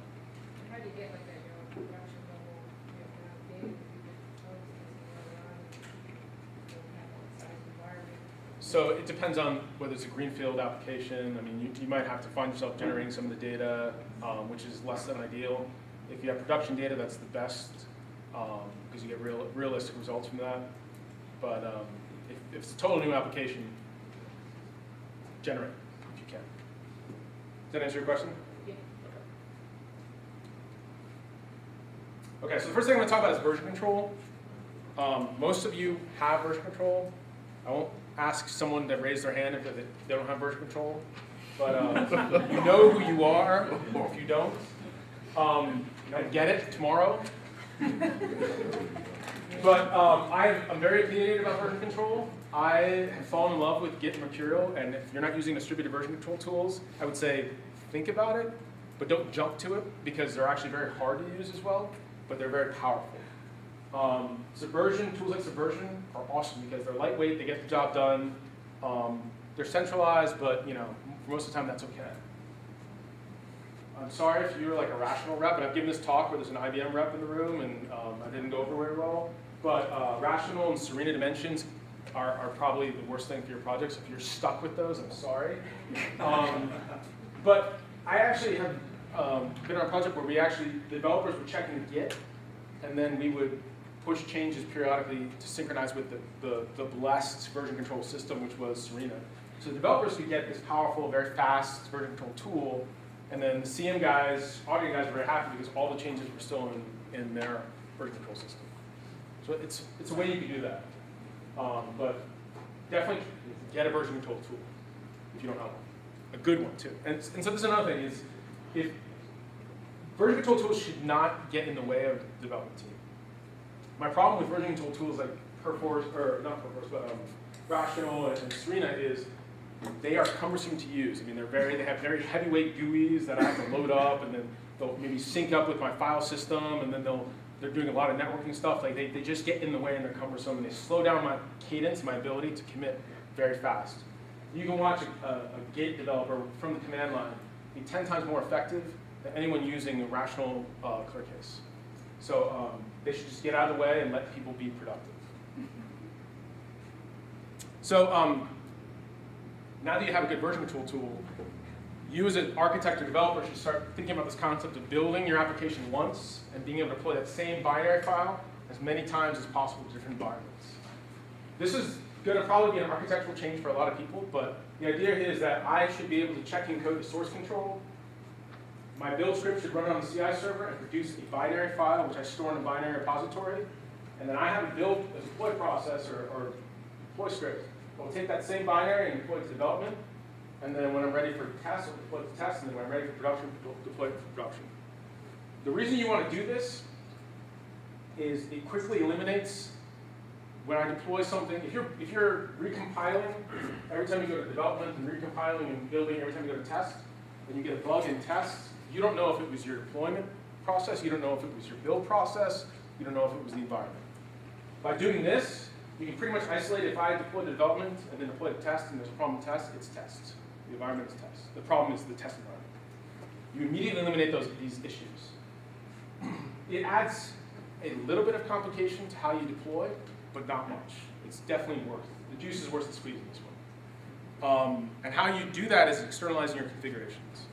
How do you get like that, production level, data, if you just performance testing early on, you don't have that size environment? So it depends on whether it's a greenfield application. I mean, you might have to find yourself generating some of the data, which is less than ideal. If you have production data, that's the best, because you get realistic results from that. But if it's a total new application, generate if you can. Does that answer your question? Yeah. Okay, so the first thing I'm going to talk about is version control. Most of you have version control. I won't ask someone to raise their hand if they don't have version control, but you know who you are if you don't. Get it tomorrow. But I'm very opinionated about version control. I have fallen in love with Git and Mercurial, and if you're not using distributed version control tools, I would say think about it, but don't jump to it because they're actually very hard to use as well, but they're very powerful. Subversion, tools like Subversion are awesome because they're lightweight, they get the job done. They're centralized, but for most of the time that's okay. I'm sorry if you're like a Rational rep, and I've given this talk where there's an IBM rep in the room, and I didn't go over very well. But Rational and Serena Dimensions are probably the worst thing for your project. So if you're stuck with those, I'm sorry. But I actually have been on a project where the developers were checking Git, and then we would push changes periodically to synchronize with the blessed version control system, which was Serena. So the developers could get this powerful, very fast version control tool, and then the CM guys, auditing guys were very happy because all the changes were still in their version control system. So it's a way you can do that. But definitely get a version control tool if you don't have one. A good one too. And so this is another thing is if version control tools should not get in the way of the development team. My problem with version control tools like Perforce, or not Perforce, but Rational and Serena is they are cumbersome to use. I mean, they have very heavyweight GUIs that I have to load up, and then they'll maybe sync up with my file system, and then they're doing a lot of networking stuff. Like they just get in the way and they're cumbersome, and they slow down my cadence, my ability to commit very fast. You can watch a Git developer from the command line be 10 times more effective than anyone using a Rational clear case. So they should just get out of the way and let people be productive. So now that you have a good version control tool, you as an architect or developer should start thinking about this concept of building your application once and being able to deploy that same binary file as many times as possible to different environments. This is going to probably be an architectural change for a lot of people, but the idea is that I should be able to check and code the source control. My build script should run on the CI server and produce a binary file, which I store in a binary repository. And then I have a build, a deploy process or deploy script. I'll take that same binary and deploy it to development. And then when I'm ready for test, I'll deploy it to test. And then when I'm ready for production, deploy it for production. The reason you want to do this is it quickly eliminates when I deploy something. If you're recompiling every time you go to development and recompiling and building every time you go to test, and you get a bug in test, you don't know if it was your deployment process, you don't know if it was your build process, You don't know if it was the environment. By doing this, you can pretty much isolate if I deploy the development and then deploy the test and there's a problem with test, it's test. The environment is test. The problem is the test environment. You immediately eliminate these issues. It adds a little bit of complication to how you deploy, but not much. It's definitely worth it. The juice is worth the squeeze in this one. And how you do that is externalizing your configurations.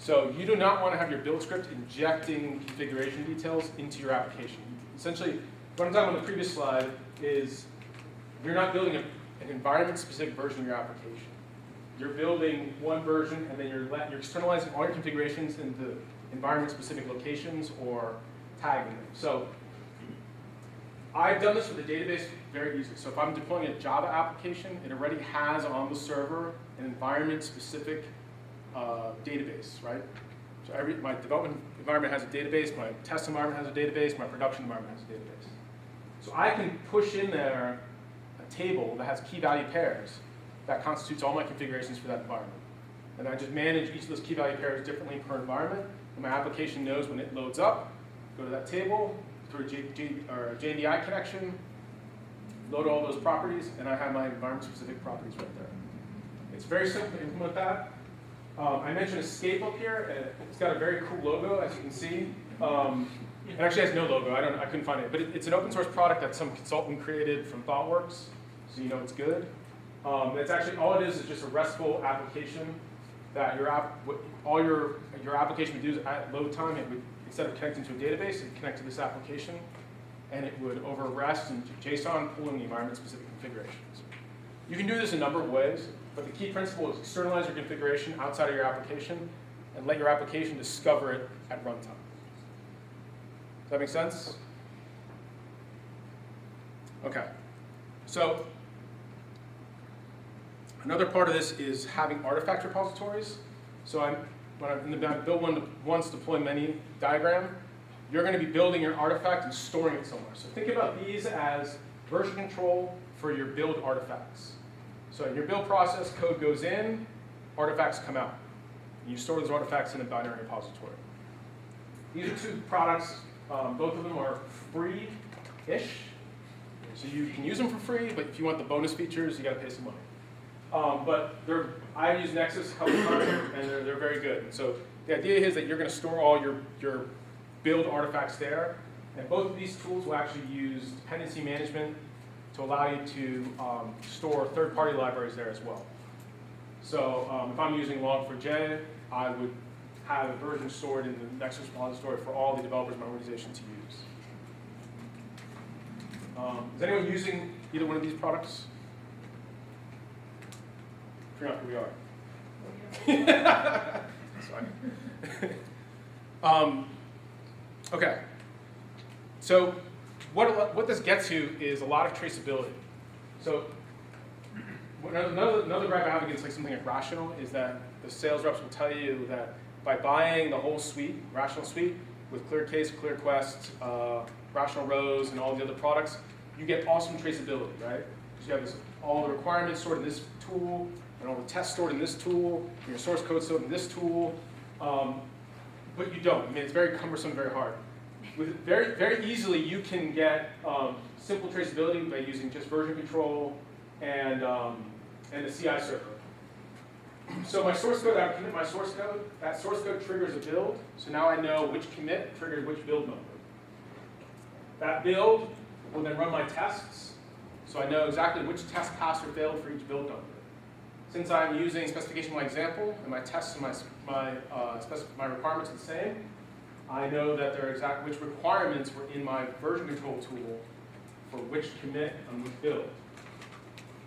So you do not want to have your build script injecting configuration details into your application. Essentially, what I'm talking about on the previous slide is you're not building an environment-specific version of your application. You're building one version, and then you're externalizing all your configurations into environment-specific locations or tagging them. So I've done this with the database very easily. So if I'm deploying a Java application, it already has on the server an environment-specific database, right? So my development environment has a database, my test environment has a database, my production environment has a database. So I can push in there a table that has key value pairs that constitutes all my configurations for that environment. And I just manage each of those key value pairs differently per environment. And my application knows when it loads up, go to that table through a JDI connection, load all those properties, and I have my environment-specific properties right there. It's very simple to implement that. I mentioned Escape up here. It's got a very cool logo, as you can see. It actually has no logo. I couldn't find it. But it's an open source product that some consultant created from ThoughtWorks, so you know it's good. It's actually, all it is just a RESTful application that your application would do at load time. It would, instead of connecting to a database, it would connect to this application, and it would over REST and JSON pull in the environment-specific configurations. You can do this a number of ways, but the key principle is externalize your configuration outside of your application and let your application discover it at runtime. Does that make sense? Okay. So another part of this is having artifact repositories. So when I'm in the build once, deploy many diagram, you're going to be building your artifact and storing it somewhere. So think about these as version control for your build artifacts. So in your build process, code goes in, artifacts come out. You store those artifacts in a binary repository. These are two products. Both of them are free-ish. So you can use them for free, but if you want the bonus features, you got to pay some money. But I've used Nexus a couple times, and they're very good. And so the idea is that you're going to store all your build artifacts there. And both of these tools will actually use dependency management to allow you to store third-party libraries there as well. So if I'm using Log4j, I would have a version stored in the Nexus repository for all the developers in my organization to use. Is anyone using either one of these products? Figure out who we are. Sorry. Okay. So what this gets you is a lot of traceability. So another gripe I have against something like Rational is that the sales reps will tell you that by buying the whole suite, Rational suite, with ClearCase, ClearQuest, Rational Rows, and all the other products, you get awesome traceability, right? Because you have all the requirements stored in this tool, and all the tests stored in this tool, and your source code stored in this tool, but you don't. I mean, it's very cumbersome, very hard. With very, very easily, you can get simple traceability by using just version control and the CI server. So my source code, I commit my source code. That source code triggers a build. So now I know which commit triggers which build number. That build will then run my tests. So I know exactly which test passed or failed for each build number. Since I'm using specification my example, and my tests and my requirements are the same, I know that there are which requirements were in my version control tool for which commit and which build.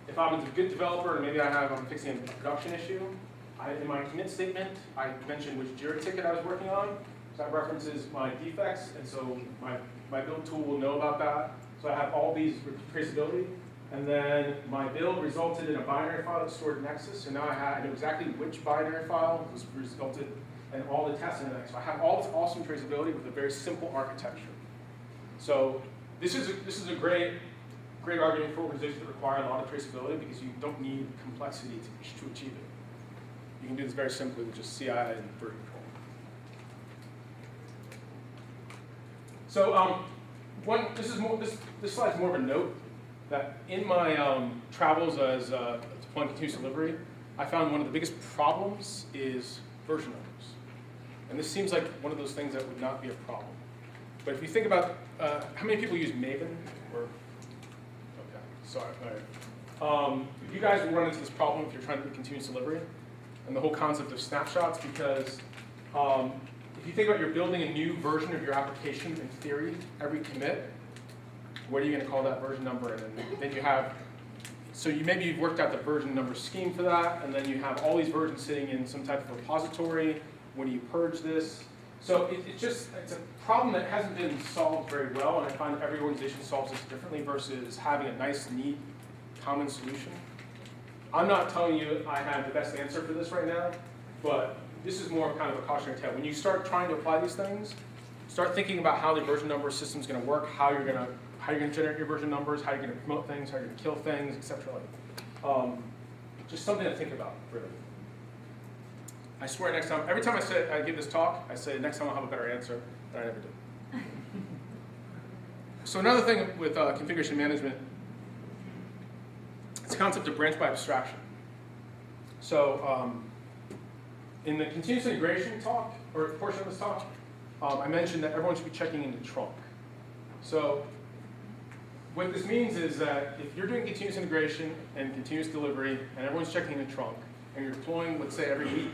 If I'm a good developer and maybe I'm fixing a production issue, in my commit statement, I mentioned which JIRA ticket I was working on. So that references my defects, and so my build tool will know about that. So I have all these traceability. And then my build resulted in a binary file that's stored in Nexus. So now I know exactly which binary file was resulted and all the tests in it. So I have all this awesome traceability with a very simple architecture. So this is a great argument for organizations that require a lot of traceability because you don't need complexity to achieve it. You can do this very simply with just CI and version control. So This slide's more of a note that in my travels as deploying continuous delivery, I found one of the biggest problems is version numbers. And this seems like one of those things that would not be a problem. But if you think about, how many people use Maven? Or, okay, sorry, all right. You guys will run into this problem if you're trying to do continuous delivery, and the whole concept of snapshots, because if you think about you're building a new version of your application, in theory, every commit, what are you going to call that version number? And then you have, so maybe you've worked out the version number scheme for that, and then you have all these versions sitting in some type of repository. When do you purge this? So it's a problem that hasn't been solved very well, and I find every organization solves this differently versus having a nice, neat, common solution. I'm not telling you I have the best answer for this right now, but this is more kind of a cautionary tale. When you start trying to apply these things, start thinking about how the version number system is going to work, how you're going to generate your version numbers, how you're going to promote things, how you're going to kill things, etc. Just something to think about, really. I swear next time, every time I give this talk, I say next time I'll have a better answer, and I never do. So another thing with configuration management, it's the concept of branch by abstraction. So in the continuous integration talk, or portion of this talk, I mentioned that everyone should be checking into trunk. So what this means is that if you're doing continuous integration and continuous delivery, and everyone's checking into trunk, and you're deploying, let's say, every week,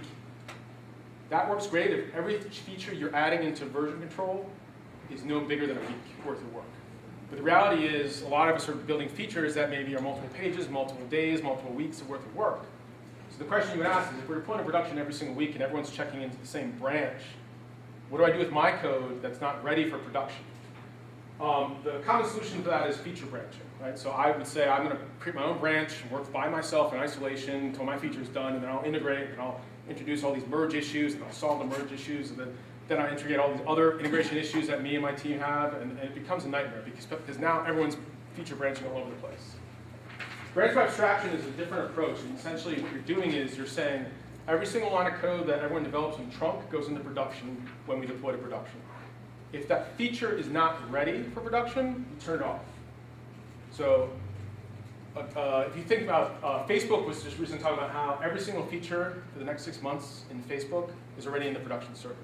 that works great if every feature you're adding into version control is no bigger than a week worth of work. But the reality is, a lot of us are building features that maybe are multiple pages, multiple days, multiple weeks of worth of work. So the question you would ask is, if we're deploying a production every single week and everyone's checking into the same branch, what do I do with my code that's not ready for production? The common solution to that is feature branching, right? So I would say I'm going to create my own branch, work by myself in isolation until my feature is done, and then I'll integrate, and I'll introduce all these merge issues, and I'll solve the merge issues, and then I integrate all these other integration issues that me and my team have, and it becomes a nightmare because now everyone's feature branching all over the place. Branch by abstraction is a different approach, and essentially what you're doing is you're saying every single line of code that everyone develops in trunk goes into production when we deploy to production. If that feature is not ready for production, you turn it off. So if you think about, Facebook was just recently talking about how every single feature for the next 6 months in Facebook is already in the production server.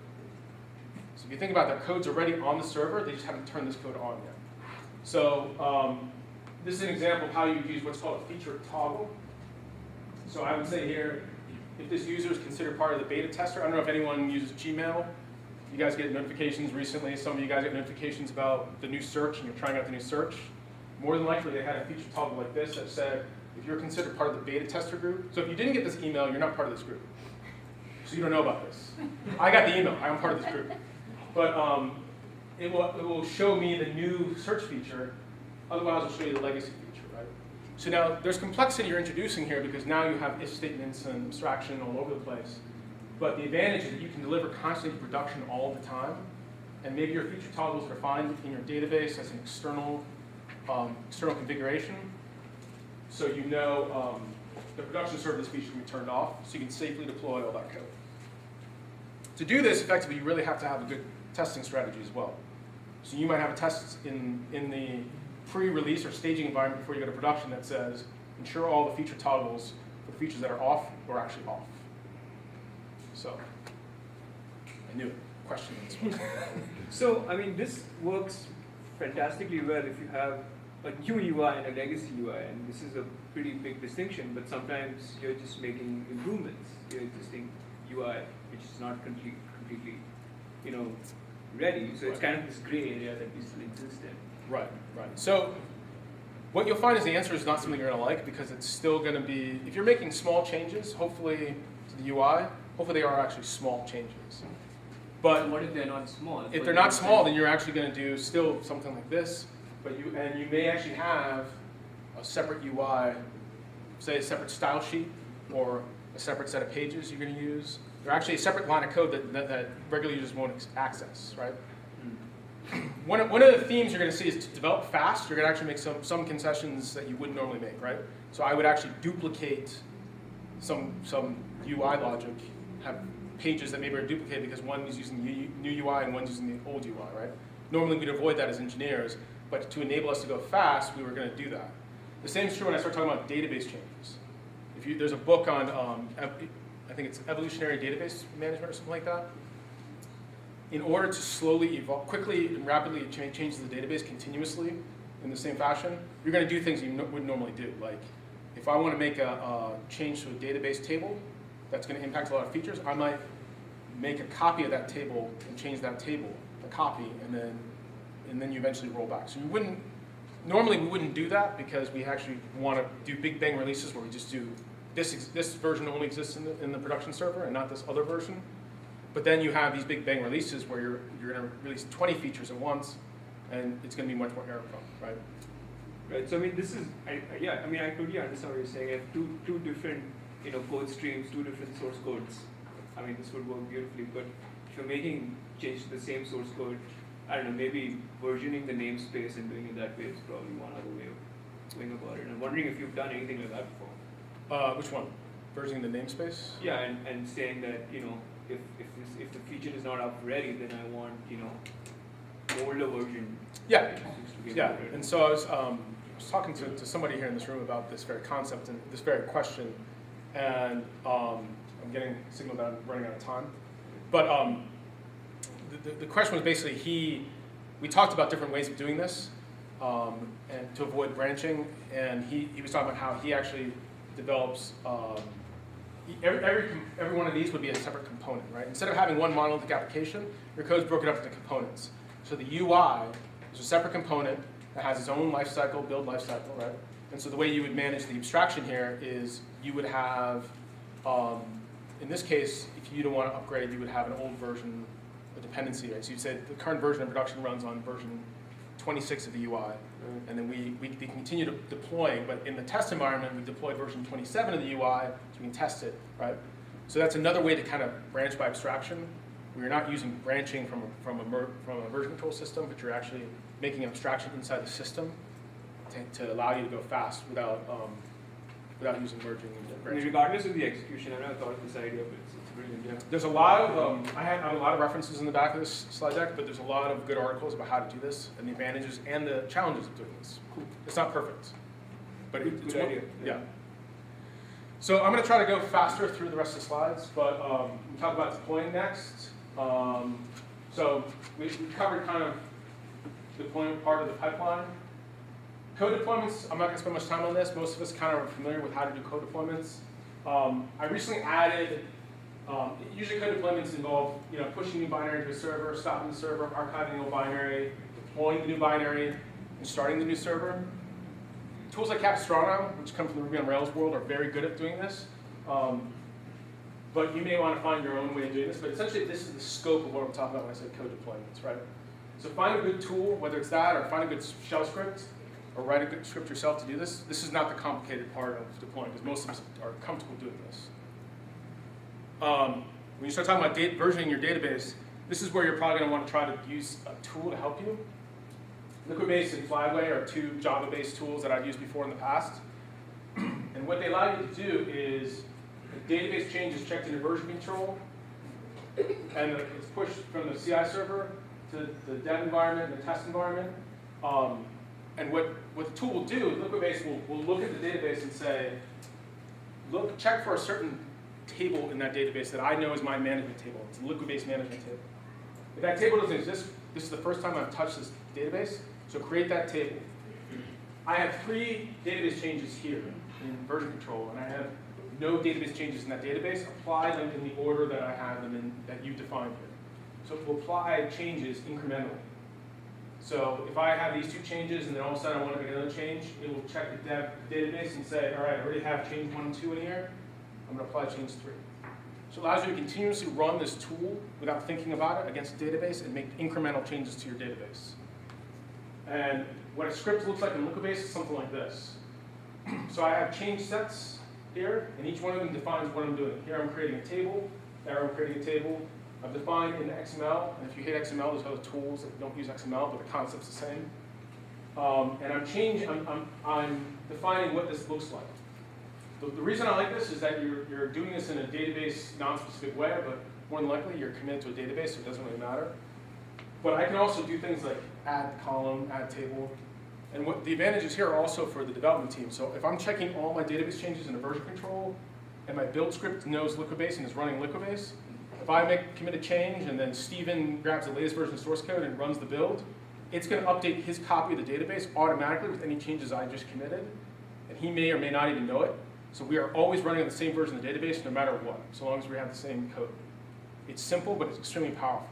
So if you think about their code's already on the server, they just haven't turned this code on yet. So this is an example of how you use what's called a feature toggle. So I would say here, if this user is considered part of the beta tester, I don't know if anyone uses Gmail. You guys get notifications recently. Some of you guys get notifications about the new search, and you're trying out the new search. More than likely, they had a feature toggle like this that said, if you're considered part of the beta tester group, so if you didn't get this email, you're not part of this group. So you don't know about this. I got the email. I'm part of this group. But it will show me the new search feature. Otherwise, it'll show you the legacy feature, right? So now, there's complexity you're introducing here because now you have if statements and abstraction all over the place. But the advantage is that you can deliver constantly to production all the time. And maybe your feature toggles are defined in your database as an external configuration. So you know the production server of this feature can be turned off, so you can safely deploy all that code. To do this effectively, you really have to have a good testing strategy as well. So you might have a test in the pre-release or staging environment before you go to production that says, ensure all the feature toggles for the features that are off are actually off. So, I knew it. Question on this one. So, I mean, this works fantastically well if you have a new UI and a legacy UI, and this is a pretty big distinction, but sometimes you're just making improvements to your existing UI, which is not completely ready. So it's kind of this gray area that we still exist in. Right. So what you'll find is the answer is not something you're going to like because it's still going to be, if you're making small changes, hopefully to the UI, hopefully they are actually small changes. But what if they're not small? If they're not small, then you're actually going to do still something like this. But you may actually have a separate UI, say a separate style sheet or a separate set of pages you're going to use. Or actually a separate line of code that regular users won't access, right? One of the themes you're going to see is to develop fast, you're going to actually make some concessions that you wouldn't normally make, right? So I would actually duplicate some UI logic, have pages that maybe are duplicated because one is using the new UI and one's using the old UI, right? Normally we'd avoid that as engineers, but to enable us to go fast, we were going to do that. The same is true when I start talking about database changes. There's a book on, I think it's evolutionary database management or something like that. In order to slowly evolve, quickly and rapidly change the database continuously in the same fashion, you're going to do things you wouldn't normally do. Like, if I want to make a change to a database table that's going to impact a lot of features, I might make a copy of that table and change that table, a copy, and then you eventually roll back. So normally we wouldn't do that because we actually want to do big bang releases where we just do this version only exists in the production server and not this other version. But then you have these big bang releases where you're going to release 20 features at once, and it's going to be much more error prone, right? Right. So I mean, this is I totally understand what you're saying. I have two different code streams, two different source codes. I mean, this would work beautifully. But if you're making change to the same source code, I don't know, maybe versioning the namespace and doing it that way is probably one other way of going about it. I'm wondering if you've done anything like that before. Which one? Versioning the namespace? Yeah, and saying that if the feature is not up ready, then I want older version. Yeah, yeah. And so I was talking to somebody here in this room about this very concept and this very question, and I'm getting signal that I'm running out of time. But the question was basically we talked about different ways of doing this and to avoid branching, and he was talking about how he actually develops. Every one of these would be a separate component, right? Instead of having one monolithic application, your code's broken up into components. So the UI is a separate component that has its own lifecycle, build lifecycle, right? And so the way you would manage the abstraction here is you would have, in this case, if you don't want to upgrade, you would have an old version, a dependency, right? So you said the current version of production runs on version 26 of the UI. And then we continue deploying, but in the test environment, we deploy version 27 of the UI so we can test it, right? So that's another way to kind of branch by abstraction. We're not using branching from a version control system, but you're actually making an abstraction inside the system to allow you to go fast without using merging and branching. I mean, regardless of the execution, I never thought of this idea, but it's brilliant. Yeah. There's a lot of, I have a lot of references in the back of this slide deck, but there's a lot of good articles about how to do this and the advantages and the challenges of doing this. Cool. It's not perfect, but it's good idea. Yeah. So I'm going to try to go faster through the rest of the slides, but we'll talk about deploying next. So we covered kind of deployment part of the pipeline. Code deployments, I'm not going to spend much time on this. Most of us kind of are familiar with how to do code deployments. I recently added, usually code deployments involve pushing new binary to a server, stopping the server, archiving the old binary, deploying the new binary, and starting the new server. Tools like Capistrano, which come from the Ruby on Rails world, are very good at doing this. But you may want to find your own way of doing this. But essentially, this is the scope of what I'm talking about when I say code deployments, right? So find a good tool, whether it's that or find a good shell script, or write a good script yourself to do this. This is not the complicated part of deploying, because most of us are comfortable doing this. When you start talking about versioning your database, this is where you're probably going to want to try to use a tool to help you. Liquidbase and Flyway are two Java-based tools that I've used before in the past. And what they allow you to do is the database change is checked into version control, and it's pushed from the CI server to the dev environment and the test environment. And what the tool will do, Liquidbase will look at the database and say, check for a certain table in that database that I know is my management table. It's a Liquidbase management table. If that table doesn't exist, this is the first time I've touched this database, so create that table. I have 3 database changes here in version control, and I have no database changes in that database. Apply them in the order that I have them in, that you defined here. So it will apply changes incrementally. So if I have these 2 changes and then all of a sudden I want to make another change, it will check the database and say, all right, I already have change 1 and 2 in here. I'm going to apply change 3. So it allows you to continuously run this tool without thinking about it against the database and make incremental changes to your database. And what a script looks like in Liquidbase is something like this. So I have change sets here, and each one of them defines what I'm doing. Here I'm creating a table, there I'm creating a table. I've defined in XML, and if you hate XML, there's other tools that don't use XML, but the concept's the same. And I'm defining what this looks like. The reason I like this is that you're doing this in a database non-specific way, but more than likely you're committed to a database, so it doesn't really matter. But I can also do things like add column, add table. And what the advantages here are also for the development team. So if I'm checking all my database changes in a version control, and my build script knows Liquibase and is running Liquibase, if I commit a change and then Steven grabs the latest version of source code and runs the build, it's going to update his copy of the database automatically with any changes I just committed. And he may or may not even know it. So we are always running on the same version of the database no matter what, so long as we have the same code. It's simple, but it's extremely powerful.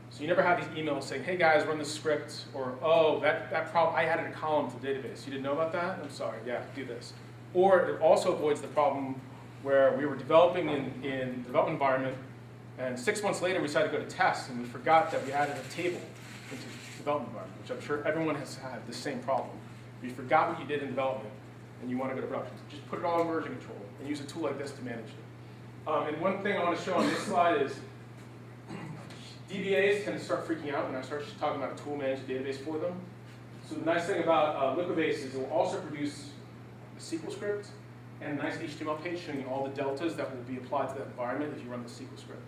So you never have these emails saying, hey guys, run this script, or oh, that problem, I added a column to the database. You didn't know about that? I'm sorry, yeah, do this. Or it also avoids the problem where we were developing in the development environment, and 6 months later we decided to go to test, and we forgot that we added a table into the development environment, which I'm sure everyone has had the same problem. You forgot what you did in development, and you want to go to production. Just put it all in version control, and use a tool like this to manage it. And one thing I want to show on this slide is DBAs can start freaking out when I start talking about a tool managed database for them. So the nice thing about Liquibase is it will also produce a SQL script and a nice HTML page showing you all the deltas that will be applied to that environment if you run the SQL script.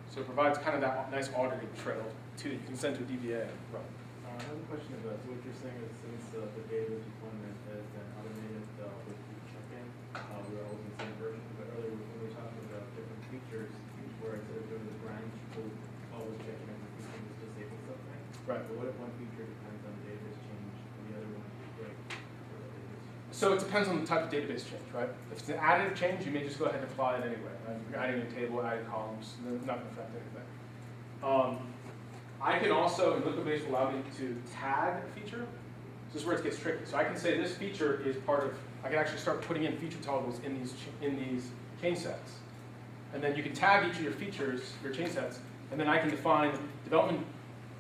So it provides kind of that nice auditing trail to you can send to a DBA. Right. I have a question about what you're saying is since the database deployment is then automated with the check-in, we're always in the same version. But earlier when we were talking about different features, where instead of doing the branch, we'll always check in every feature and just disable something. Right. But what if one feature depends on the database change and the other one is break for the database change? So it depends on the type of database change, right? If it's an additive change, you may just go ahead and apply it anyway. Right? If you're adding a table, adding columns, it's not going to affect anything. I can also, in Liquibase, allow me to tag a feature. This is where it gets tricky. So I can say this feature is part of, I can actually start putting in feature toggles in these change sets. And then you can tag each of your features, your change sets, and then I can define development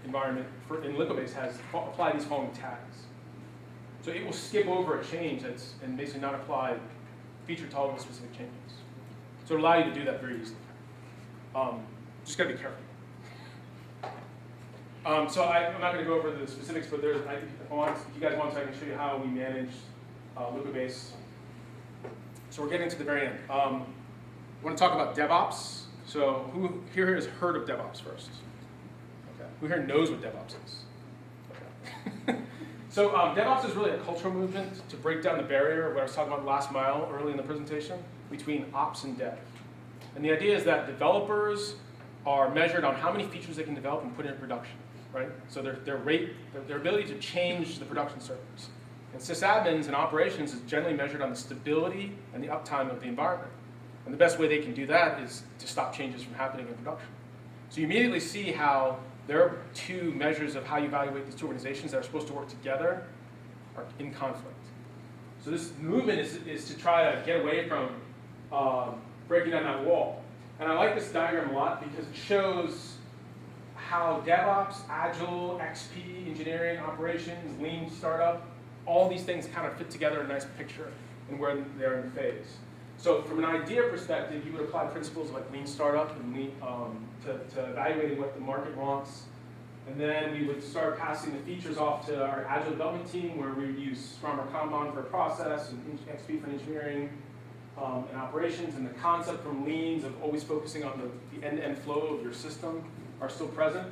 environment in Liquibase has apply these following tags. So it will skip over a change and basically not apply feature toggle specific changes. So it'll allow you to do that very easily. Just got to be careful. So I'm not going to go over the specifics, but if you guys want to, I can show you how we manage Liquibase. So we're getting to the very end. I want to talk about DevOps. So who here has heard of DevOps first? Okay. Who here knows what DevOps is? Okay. So DevOps is really a cultural movement to break down the barrier, what I was talking about last mile early in the presentation, between ops and dev. And the idea is that developers are measured on how many features they can develop and put into production, right? So their ability to change the production servers. And sysadmins and operations is generally measured on the stability and the uptime of the environment. And the best way they can do that is to stop changes from happening in production. So you immediately see how there are two measures of how you evaluate these two organizations that are supposed to work together are in conflict. So this movement is to try to get away from breaking down that wall. And I like this diagram a lot because it shows how DevOps, Agile, XP, engineering, operations, lean startup, all these things kind of fit together in a nice picture and where they're in the phase. So from an idea perspective, you would apply principles like lean startup and lean, to evaluating what the market wants. And then we would start passing the features off to our Agile development team where we would use Scrum or Kanban for a process and XP for engineering and operations. And the concept from leans of always focusing on the end-to-end flow of your system are still present.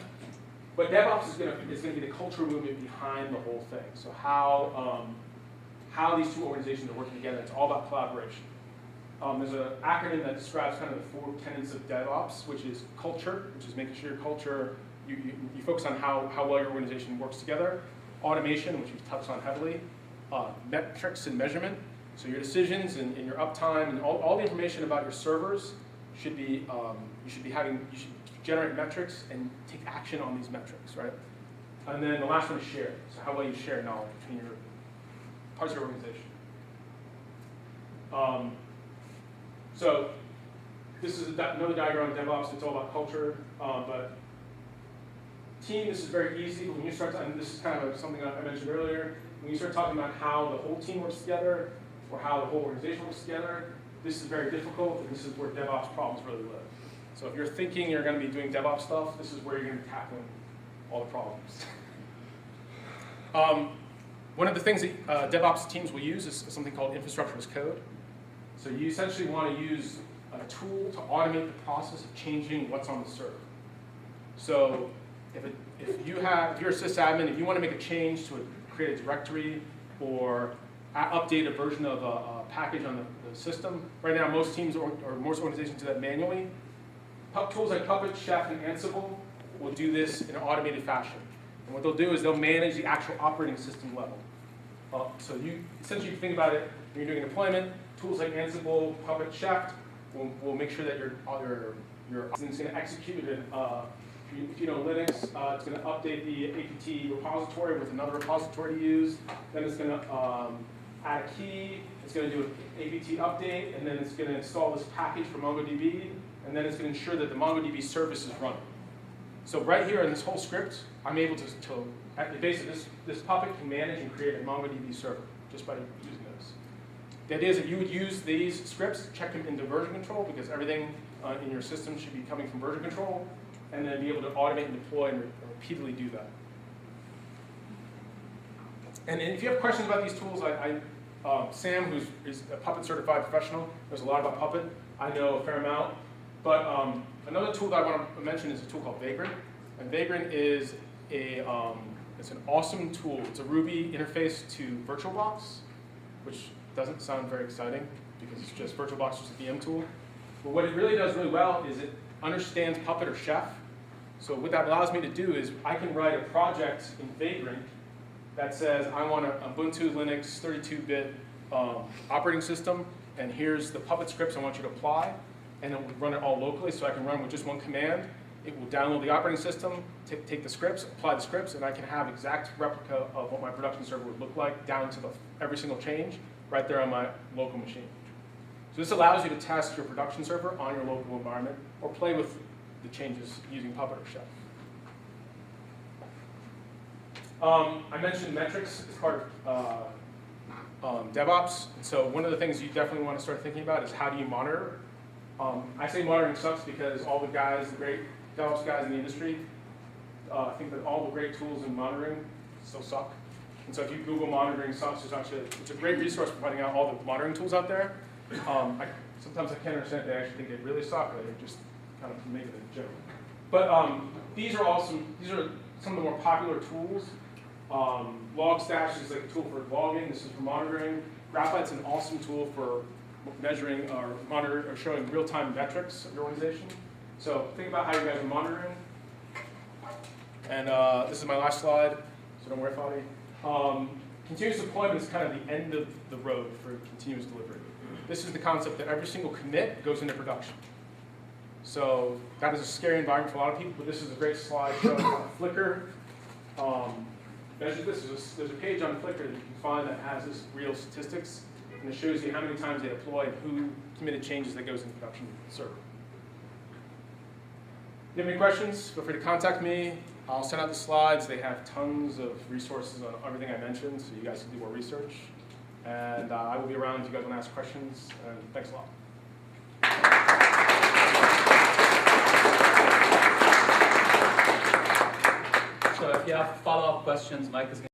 But DevOps is going to be the cultural movement behind the whole thing. So how these two organizations are working together. It's all about collaboration. There's an acronym that describes kind of the 4 tenets of DevOps, which is culture, which is making sure your culture, you focus on how well your organization works together. Automation, which we've touched on heavily. Metrics and measurement. So your decisions and your uptime and all the information about your servers should be, you should generate metrics and take action on these metrics, right? And then the last one is share. So how well you share knowledge between your parts of your organization. So this is another diagram of DevOps. It's all about culture, but team, this is very easy. When you start, and this is kind of something I mentioned earlier, when you start talking about how the whole team works together or how the whole organization works together, this is very difficult, and this is where DevOps problems really live. So if you're thinking you're going to be doing DevOps stuff, this is where you're going to be tackling all the problems. One of the things that DevOps teams will use is something called infrastructure as code. So you essentially want to use a tool to automate the process of changing what's on the server. So if you're a sysadmin, if you want to make a change to create a directory or update a version of a package on the system, right now most teams or most organizations do that manually. Tools like Puppet, Chef, and Ansible will do this in an automated fashion. And what they'll do is they'll manage the actual operating system level. So you essentially think about it when you're doing a deployment. Tools like Ansible, Puppet, Chef will make sure that your is going to execute it. If you know Linux, it's going to update the APT repository with another repository to use. Then it's going to add a key. It's going to do an APT update, and then it's going to install this package for MongoDB, and then it's going to ensure that the MongoDB service is running. So right here in this whole script, I'm able to basically this Puppet can manage and create a MongoDB server just by using this. The idea is that you would use these scripts, check them into version control, because everything in your system should be coming from version control, and then be able to automate and deploy and repeatedly do that. And if you have questions about these tools, Sam, is a Puppet certified professional, knows a lot about Puppet. I know a fair amount. But another tool that I want to mention is a tool called Vagrant. And Vagrant is it's an awesome tool. It's a Ruby interface to VirtualBox, which doesn't sound very exciting because it's just VirtualBox, just a VM tool. But what it really does really well is it understands Puppet or Chef. So what that allows me to do is I can write a project in Vagrant that says I want an Ubuntu Linux 32-bit operating system, and here's the Puppet scripts I want you to apply, and it will run it all locally, so I can run with just one command. It will download the operating system, take the scripts, apply the scripts, and I can have exact replica of what my production server would look like down to every single change right there on my local machine. So this allows you to test your production server on your local environment or play with the changes using Puppet or Chef. I mentioned metrics as part of DevOps. And so one of the things you definitely want to start thinking about is how do you monitor? I say monitoring sucks because all the guys, the great DevOps guys in the industry, think that all the great tools in monitoring still suck. And so if you Google monitoring sucks, it's a great resource for finding out all the monitoring tools out there. Sometimes I can't understand if they actually think they really suck, or they're just kind of making a joke. But these are some of the more popular tools. Logstash is like a tool for logging. This is for monitoring. Graphite's an awesome tool for measuring or monitoring or showing real-time metrics of your organization. So think about how you guys are monitoring. And this is my last slide, so don't worry, Fadi. Continuous deployment is kind of the end of the road for continuous delivery. This is the concept that every single commit goes into production. So that is a scary environment for a lot of people, but this is a great slide showing how Flickr measures this. There's a page on Flickr that you can find that has this real statistics, and it shows you how many times they deploy and who committed changes that goes into production server. If you have any questions, feel free to contact me. I'll send out the slides. They have tons of resources on everything I mentioned, so you guys can do more research. And I will be around if you guys want to ask questions. And thanks a lot. So if you have follow-up questions, Mike is going to